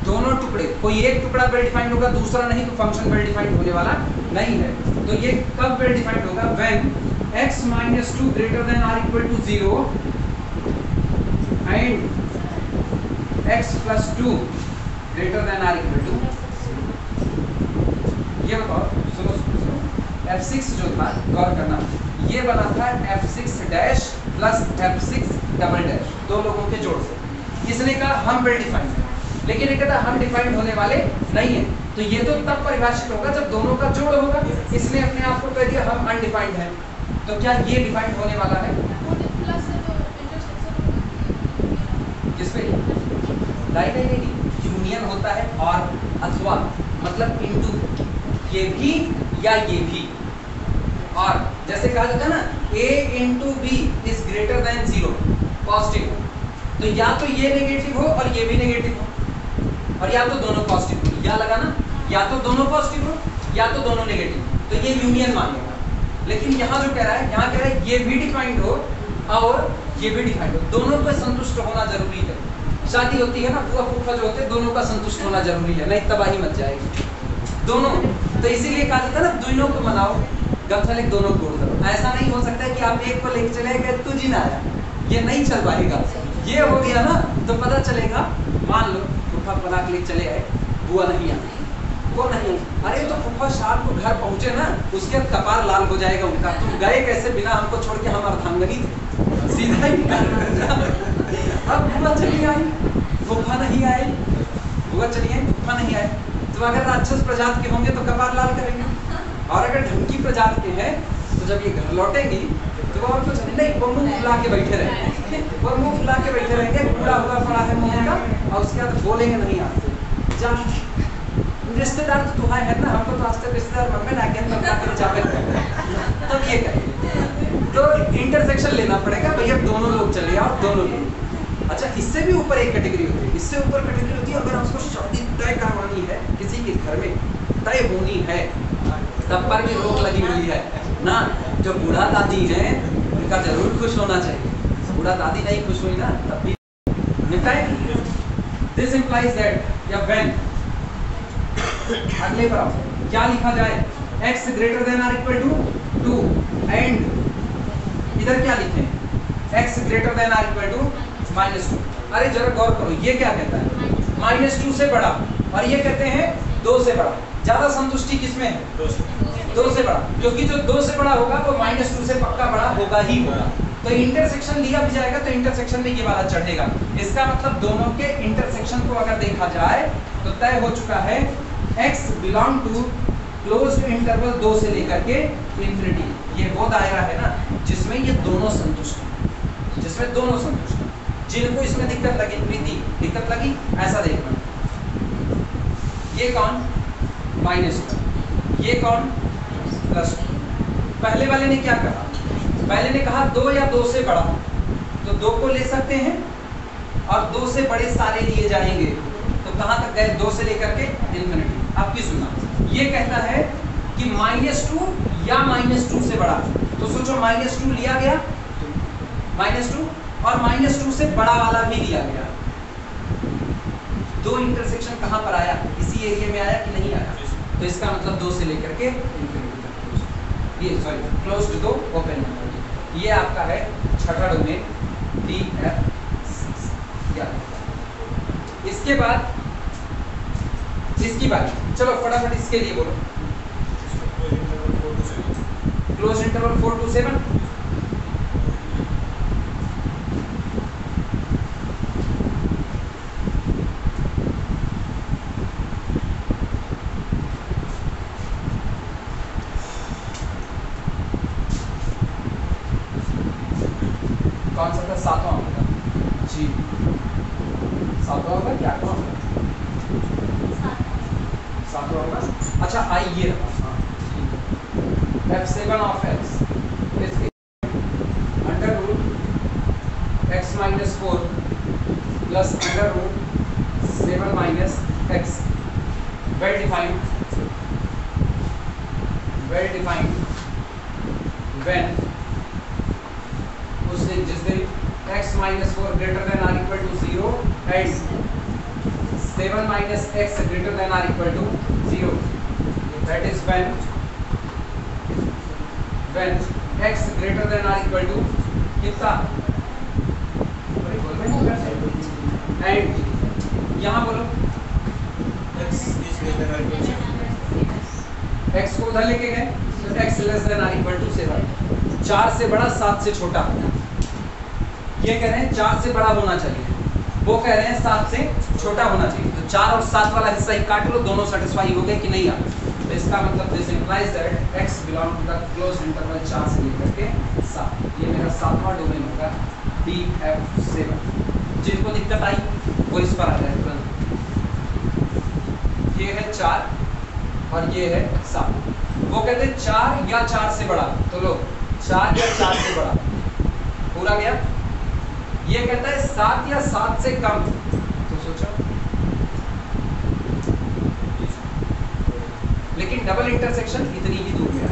दोनों टुकड़े, कोई एक टुकड़ा well defined होगा दूसरा नहीं, तो फंक्शन well defined होने वाला नहीं है। तो ये कब well defined होगा? when x minus 2 greater than or equal to 0 and x plus 2 greater than or equal to, ये बताओ, सुनो, F6 जो था, गौर करना, ये बना था F6 dash plus F6 double dash, दो लोगों के जोड़ से। इसने कहा हम वेल डिफाइंड है, लेकिन ये कहता हम डिफाइंड होने वाले नहीं है, तो ये तो तब परिभाषित होगा जब दोनों का जोड़ होगा। इसने अपने आप को कह दिया हम अनडिफाइंड है, तो क्या ये डिफाइंड होने वाला है? किस पे? नहीं, यूनियन होता है और अथवा, मतलब इनटू, ये भी या ये भी, और जैसे कहा जाता है ना a into b is greater than 0, positive, तो या तो ये नेगेटिव हो और ये भी नेगेटिव हो, और या तो दोनों पॉजिटिव हो, या लगा ना, या तो दोनों पॉजिटिव हो या तो दोनों नेगेटिव, तो ये यूनियन मानेगा। लेकिन यहाँ जो कह रहा है, यहाँ कह रहा है ये भी डिफाइंड हो और ये भी डिफाइंड हो, दोनों पे संतुष्ट होना जरूरी है। शादी होती है ना, फूफा फूफा जो होते हैं, दोनों का संतुष्ट होना जरूरी है, नहीं तबाही मच जाएगी दोनों। तो इसीलिए कहा जाता है ना, दोनों को मनाओ, गमछा लेके दोनों को दो। ऐसा नहीं हो सकता है कि आप एक को लेके चले गए तू जी ना आया, ये नहीं चल पाएगा। ये हो गया ना तो पता चलेगा, मान लो फूफा बना के लेके चले आए, बुआ नहीं आई, वो नहीं, अरे तो फूफा शाम को घर पहुंचे ना, उसके कपार लाल हो जाएगा उनका, तुम गए कैसे बिना हमको छोड़ के, हम अर्धांगनी थे, सीधा ही अब बुआ चली आई, फूफा नहीं आए, बुआ चली आई, फूफा नहीं आए, तो अगर राक्षस प्रजाति के होंगे तो कपार लाल करेंगे, और अगर ढंकी प्रजाति के हैं तो जब ये घर लौटेंगी तो वो कुछ नहीं, वो मुंह फुला के बैठे रहेंगे, वो मुंह फुला के बैठे रहेंगे, कूड़ा हुआ पड़ा है मुंह का, और उसके बाद बोलेंगे नहीं आते जा, रिश्तेदार तो तुम्हारे है ना, हमको तो आज तक रिश्तेदार मंगल आके तब ये करेंगे, तो इंटरसेक्शन लेना पड़ेगा भैया, दोनों लोग चले आओ, दोनों लोग। अच्छा, इससे भी ऊपर एक कैटेगरी होती है, इससे ऊपर कैटेगरी होती है अगर हमको शादी तय करवानी है, किसी के घर में तय होनी है, तब पर भी रोक लगी हुई है ना, जो बूढ़ा दादी है उनका जरूर खुश होना चाहिए, बूढ़ा दादी नहीं खुश हुई ना तब भी निपटाएंगे। दिस इंप्लाइज दैट या व्हेन, अगले पर आओ, क्या लिखा जाए, x greater than or equal to 2 and इधर क्या लिखें, x greater than or equal to -2। अरे जरा गौर करो, ये क्या कहता है -2 से बड़ा, और ये कहते हैं 2 से बड़ा। ज्यादा संतुष्टि किसमें है? 2 से बड़ा, क्योंकि जो 2 से बड़ा होगा वो -2 से पक्का बड़ा होगा ही होगा। तो इंटरसेक्शन लिया भी जाएगा तो इंटरसेक्शन में ये वाला चढ़ेगा। इसका मतलब दोनों के इंटरसेक्शन को अगर देखा जाए तो तय हो चुका है x belong to closed interval 2 से लेकर के इंफिनिटी। ये वो दायरा है ना जिसमें ये दोनों संतुष्ट हैं, जिसमें दोनों संतुष्ट हैं। जिनको इसमें दिक्कत लगी, प्रीति दिक्कत लगी, ऐसा देखना, ये कौन -2, ये कौन +2। पहले वाले ने क्या कहा, पहले ने कहा 2 या 2 से बड़ा, तो 2 को ले सकते हैं और 2 से बड़े सारे लिए जाएंगे। तो कहां तक गए, 2 से लेकर के इंफिनिटी। अब की सुनना, ये कहता है कि -2 या -2 से बड़ा, तो सोचो -2 लिया गया, -2 और -2 से बड़ा वाला भी लिया गया। दो इंटरसेक्शन कहां पर आया, इसी एरिया में आया कि नहीं आया, तो इसका मतलब 2 से लेकर के इंफिनिटी तक, ये सॉरी क्लोज्ड 2 ओपन नंबर। ये आपका है छठा डोमेन DF6। इसके बाद इसकी बात, चलो फटाफट इसके लिए बोलो। क्लोज इंटरवल 4 to 7, कौन सा था, 7वां होगा जी, 7वां होगा क्या, 8वां होगा, 7वां होगा। अच्छा आई ये रहा, हाँ F7 of x is under root x minus 4 plus under root 7 minus x, well defined when उस दिन, जिस दिन x minus 4 greater than or equal to 0 and 7 minus x greater than or equal to 0, that is when x greater than or equal to कितना, and यहाँ बोलो x को उधर लेके गए तो x less than or equal to 7, 4 से बड़ा 7 से छोटा। ये कह रहे हैं 4 से बड़ा होना चाहिए, वो कह रहे हैं 7 से छोटा होना चाहिए। तो 4 और 7 वाला हिस्सा ही काट लो, दोनों सेटिस्फाई हो गए कि नहीं आ। तो इसका मतलब this implies that x belong to the closed interval 4 से लेकर के 7। ये मेरा 7वां डोमेन होगा DF7। जिनको दिक्कत आई वो इस पर आ जाए तुरंत। ये है 4 और ये है 7। वो कहते हैं 4 या 4 से बड़ा, तो लो 4 या 4 से बड़ा पूरा गया। ये कहता है 7 या 7 से कम, तो सोचो, लेकिन डबल इंटरसेक्शन इतनी ही दूर में आ।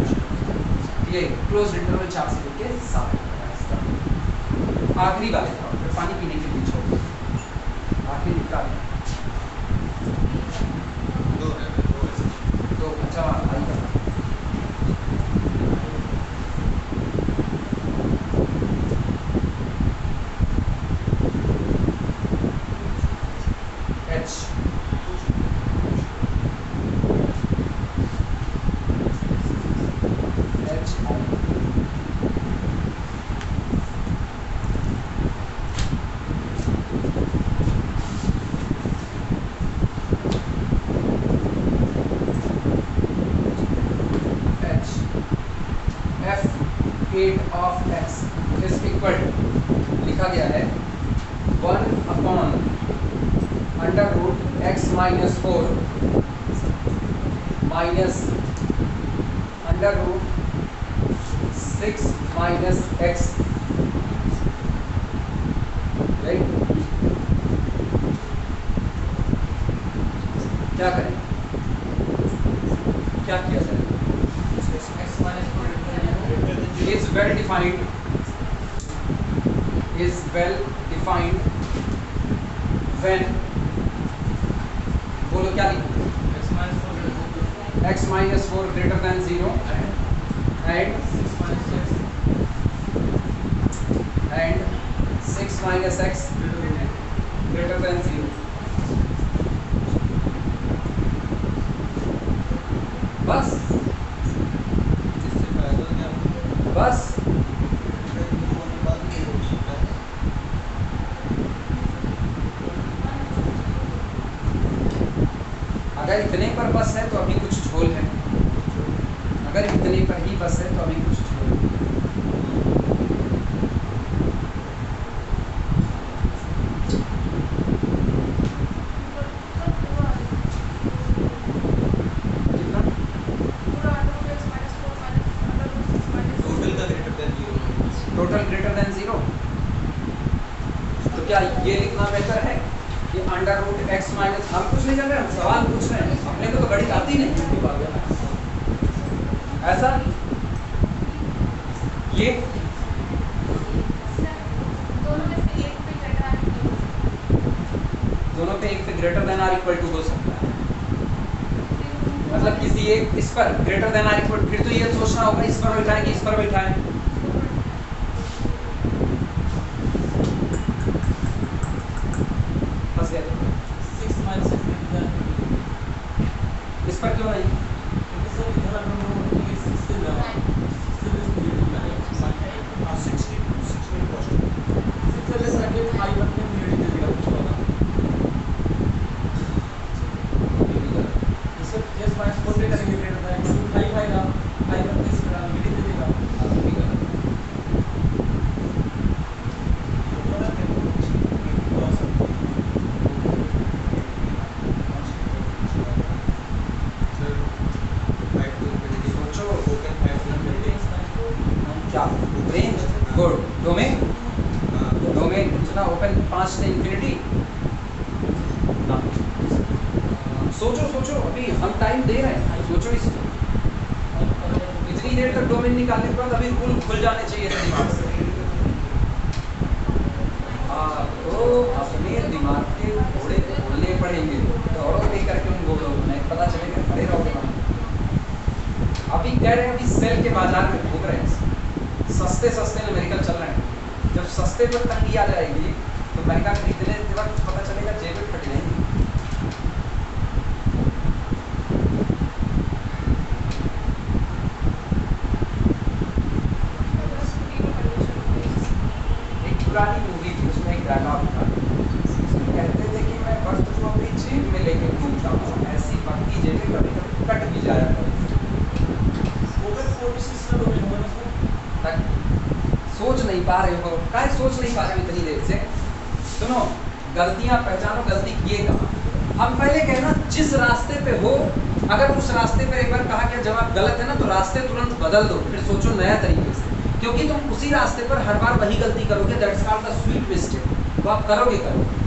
ये क्लोज इंटरवल 4 से लेके 7 आखिरी वाले था, फिर पानी पीने के लिए छोड़ आखिरी निकाल तो अच्छा आई का of x is equal to, लिखा गया है 1 upon under root x minus 4 minus under root 6 minus x, right? क्या करें, क्या किया जाए? is well defined when, बोलो क्या लिखो, x minus 4 greater than 0 and 6 minus x greater than 0। बस बस अगर इतने पर बस है तो अभी कुछ झोल है, अगर इतने पर ही बस है तो अभी कुछ झोल है। टोटल ग्रेटर देन जीरो, तो क्या ये लिखना बेहतर है कि अंडर रूट एक्स माइनस, हम कुछ नहीं कर रहे, हम सवाल पूछ रहे हैं, अपने को तो गणित आती नहीं ऐसा। ये दोनों पे एक पे greater than or equal to हो सकता है, मतलब किसी एक इस पर ग्रेटर देन आर इक्वल, फिर तो ये सोचना होगा इस पर बैठाएं कि इस पर बैठाएं। फंस गए इस पर क्यों नहीं? क्या रेंज, गुड, डोमेन, डोमेन सुना, ओपन 5 से इंफिनिटी। सोचो सोचो, अभी हम टाइम दे रहे हैं, सोचो इसको। इतनी देर तक डोमेन निकालने के बाद अभी रूल खुल जाने चाहिए थे दिमाग से। तो अपने दिमाग के घोड़े खोलने पड़ेंगे, दौड़ो लेकर के उन घोड़ों को, नहीं पता चलेगा खड़े रहोगे। अभी कह रहे हैं, अभी सेल के बाजार में घूम रहे हैं, सस्ते सस्ते न्यूमेरिकल चल रहे हैं। जब सस्ते पर तंगी आ जाएगी तो महंगा खरीदने के वक्त पता चलेगा जेबें फट जाएंगी। एक पुरानी मूवी थी, उसमें एक डायलॉग था, कहते थे कि मैं वक्त को अपनी जेब में लेकर घूमता हूँ, ऐसी पक्की जेबें कभी कभी कट भी जाया करती। सोच नहीं पा रहे हो, क्या सोच नहीं पा रहे हो इतनी देर से? सुनो, गलतियां पहचानो, गलती किए कहाँ। हम पहले कहना जिस रास्ते पे हो, अगर उस रास्ते पे एक बार कहा कि जवाब गलत है ना, तो रास्ते तुरंत बदल दो, फिर सोचो नया तरीके से, क्योंकि तुम उसी रास्ते पर हर बार वही गलती करोगे। That's called the sweet mistake. तो आप करोगे करोगे।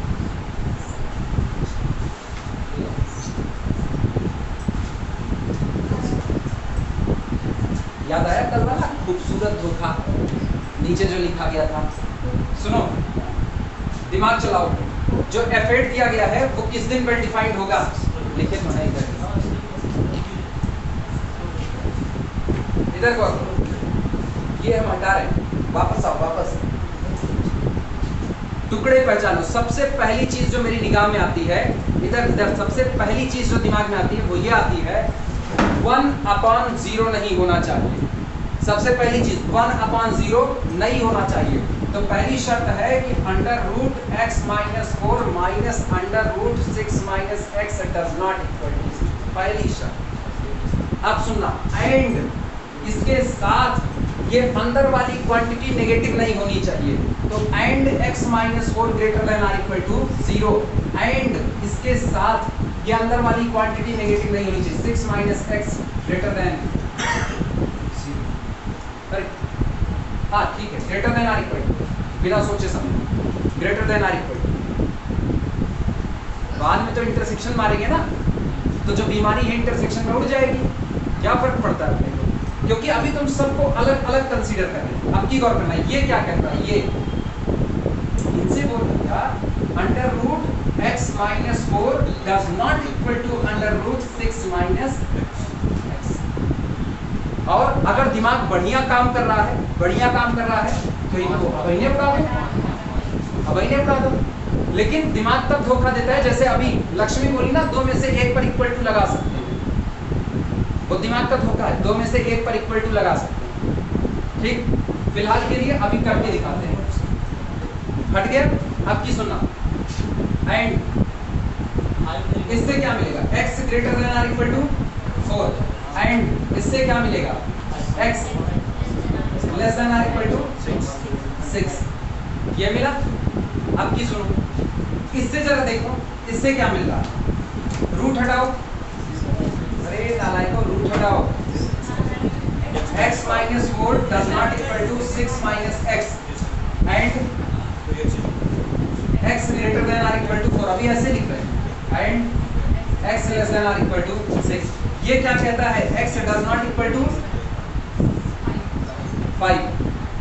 याद आया कल वाला खूबसूरत धोखा, नीचे जो लिखा गया था? सुनो, दिमाग चलाओ, जो F8 दिया गया है वो किस दिन पर डिफाइंड होगा? लिखे तो है इधर, इधर को ये हम हटा रहे हैं, वापस आओ वापस। टुकड़े पहचानो। सबसे पहली चीज जो मेरी निगाह में आती है, इधर इधर सबसे पहली चीज जो दिमाग में आती है वो ये आती है, 1/0 नहीं होना चाहिए। सबसे पहली चीज 1/0 नहीं होना चाहिए। तो पहली शर्त है कि under root x minus 4 minus under root 6 minus x does not equal to, पहली शर्त। अब सुनना, एंड इसके साथ ये अंदर वाली क्वांटिटी नेगेटिव नहीं होनी चाहिए। तो and x minus 4 greater than or equal to 0, and इसके साथ ये अंदर वाली क्वांटिटी नेगेटिव नहीं होनी चाहिए। 6 माइनस x ग्रेटर देन 0, हाँ ठीक है, greater than or equal to, बिना सोचे समझे greater than or equal to. बाद में तो इंटरसेक्शन मारेंगे ना, तो जो बीमारी है इंटरसेक्शन में उड़ जाएगी, क्या फर्क पड़ता है अपने को, क्योंकि अभी तुम सबको अलग अलग कंसीडर कर रहे हैं। अब की गौर करना है, ये क्या कहता है, ये इनसे बोल दिया under root x minus 4 does not equal to under root 6 minus x। और अगर दिमाग बढ़िया काम कर रहा है, बढ़िया काम कर रहा है, तो इनको अबैने उड़ा दो, अबैने उड़ा दो। लेकिन दिमाग तब धोखा देता है, जैसे अभी लक्ष्मी बोली ना, 2 में से 1 पर इक्वल टू लगा सकते हैं, वो दिमाग का धोखा है, 2 में से 1 पर इक्वल टू लगा सकते हैं। ठीक, फिलहाल के लिए अभी करके दिखाते हैं। हट गया? अब की सुनना, एंड इससे क्या मिलेगा x greater than or equal to 4 and इससे क्या मिलेगा x less than or equal to 6। ये मिला। अब की सुनो, इससे जरा देखो इससे क्या मिल रहा है, रूट हटाओ, अरे नालायकों रूट हटाओ, x minus 4 does not equal to 6 minus x and x greater than or equal to 4, अभी ऐसे लिख रहे हैं and x less than or equal to 6। ये क्या कहता है x does not equal to 5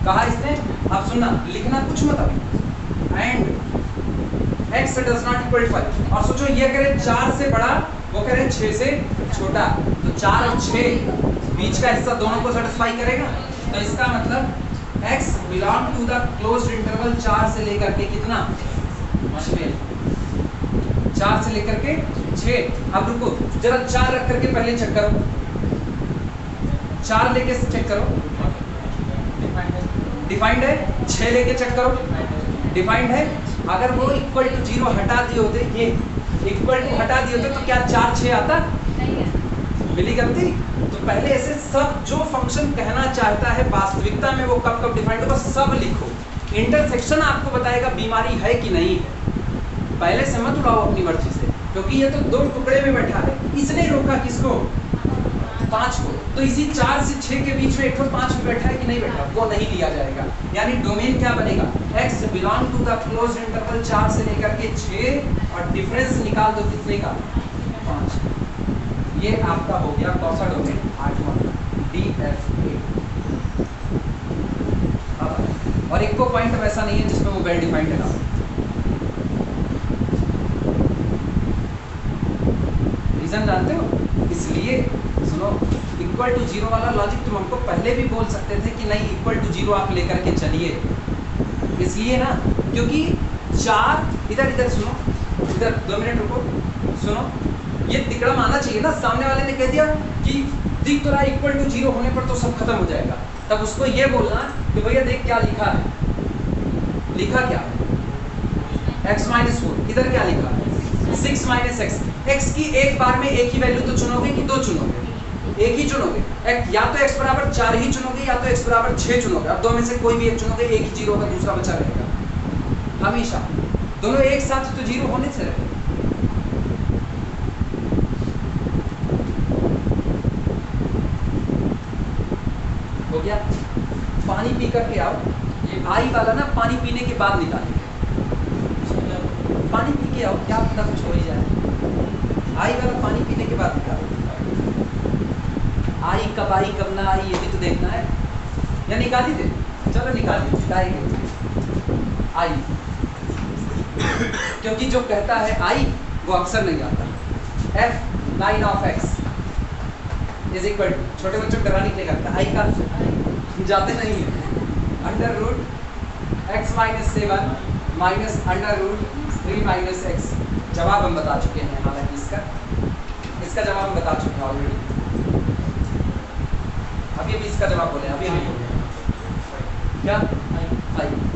कहा इसने। अब सुनना, लिखना कुछ मत अभी, and x does not equal to 5 और सोचो ये कह रहे 4 से बड़ा, वो कह रहे 6 से छोटा, तो 4 और 6 बीच का हिस्सा दोनों को सेटिस्फाई करेगा। तो इसका मतलब x belong to the closed interval 4 से लेकर के कितना 6, 4 से लेकर के 6। अब रुको जरा 4 रख करके पहले चेक करो, 4 लेके चेक करो, डिफाइंड है। 6 लेके चेक करो, डिफाइंड है। अगर वो इक्वल टू 0 हटा दिए होते, ये इक्वल टू हटा दिए होते तो क्या 4 6 आता? मिली गलती। तो पहले ऐसे सब जो फंक्शन कहना चाहता है वास्तविकता में वो कब कब डिफाइंड होगा सब लिखो। इंटरसेक्शन आपको बताएगा बीमारी है कि नहीं है। पहले से मत उड़ाओ अपनी मर्जी से, क्योंकि ये तो 2 टुकड़े में बैठा है। इसने रोका किसको? 5 को। तो इसी 4 से 6 के बीच में एक 5 में बैठा है कि नहीं बैठा, वो नहीं लिया जाएगा। यानी डोमेन क्या बनेगा, x belong to the closed interval 4 से लेकर के 6 और डिफरेंस निकाल दो कितने का 5। ये आपका हो गया कौन सा डोमेन 8वां DFA। और एक को पॉइंट वैसा नहीं है जिसमें वो वेल डिफाइंड है ना। रीजन जानते हो? इसलिए सुनो, इक्वल टू 0 वाला लॉजिक तुम हमको पहले भी बोल सकते थे कि नहीं इक्वल टू 0 आप लेकर के चलिए, इसलिए ना क्योंकि 4 इधर इधर सुनो, इधर 2 मिनट रुको, सुनो ये तिकड़म आना चाहिए ना। सामने वाले ने कह दिया कि दिख तो रहा है इक्वल टू 0 होने पर तो सब खत्म हो जाएगा, तब उसको ये बोलना कि भैया देख क्या लिखा है, लिखा क्या x माइनस 4, इधर क्या लिखा है 6 माइनस एक्स। एक्स की एक बार में एक ही वैल्यू तो चुनोगे कि 2 चुनोगे? एक ही चुनोगे। या तो x बराबर 4 ही चुनोगे या तो x बराबर 6 चुनोगे। अब 2 में से कोई भी एक चुनोगे, एक ही 0 होगा, दूसरा बचा रहेगा। हमेशा दोनों एक साथ तो 0 होने से रहे। हो गया? पानी पी करके आओ, ये आई वाला ना पानी पीने के बाद निकालेंगे। पानी पी के आओ, क्या पता कुछ हो ही जाए। आई वाला पानी पीने के बाद निकालो। आई कब ना आई ये भी तो देखना है, या निकाल ही दे। चलो निकाल दी आई, क्योंकि जो कहता है आई वो अक्सर नहीं आता। f 9 of x is equal to, छोटे बच्चों को डराने के लिए करता है, आई का जाते नहीं है, under root x minus 7 minus under root 3 minus x. जवाब हम बता चुके हैं, हालांकि इसका जवाब हम बता चुके हैं ऑलरेडी। अभी इसका जवाब बोले, अभी क्या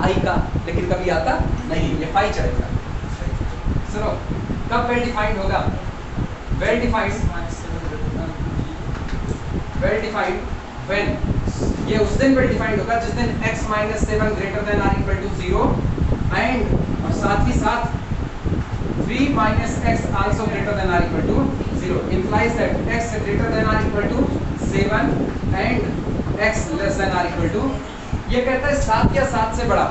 आई का, लेकिन कभी आता नहीं, ये 5 चढ़ेगा। सुनो कब वेल डिफाइंड होगा? वेल डिफाइंड व्हेन, ये उस दिन वेल डिफाइंड होगा जिस दिन x minus 7 greater than or equal to 0 and और साथ ही साथ 3 minus x also greater than or equal to 0 implies that x greater than or equal to 7 and x less than or equal to, ये कहता है 7 या 7 से बड़ा,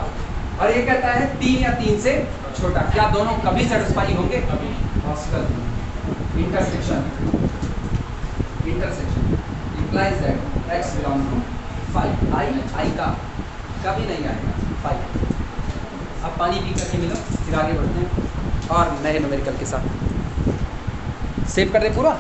और ये कहता है 3 या 3 से छोटा। क्या दोनों कभी सेटिस्फाई होंगे? Possible. Intersection implies that x belong to 5। आई का कभी नहीं आएगा 5। अब पानी पी करके मिलो, फिर आगे बढ़ते हैं और नए न्यूमेरिकल के साथ। सेव कर दे पूरा।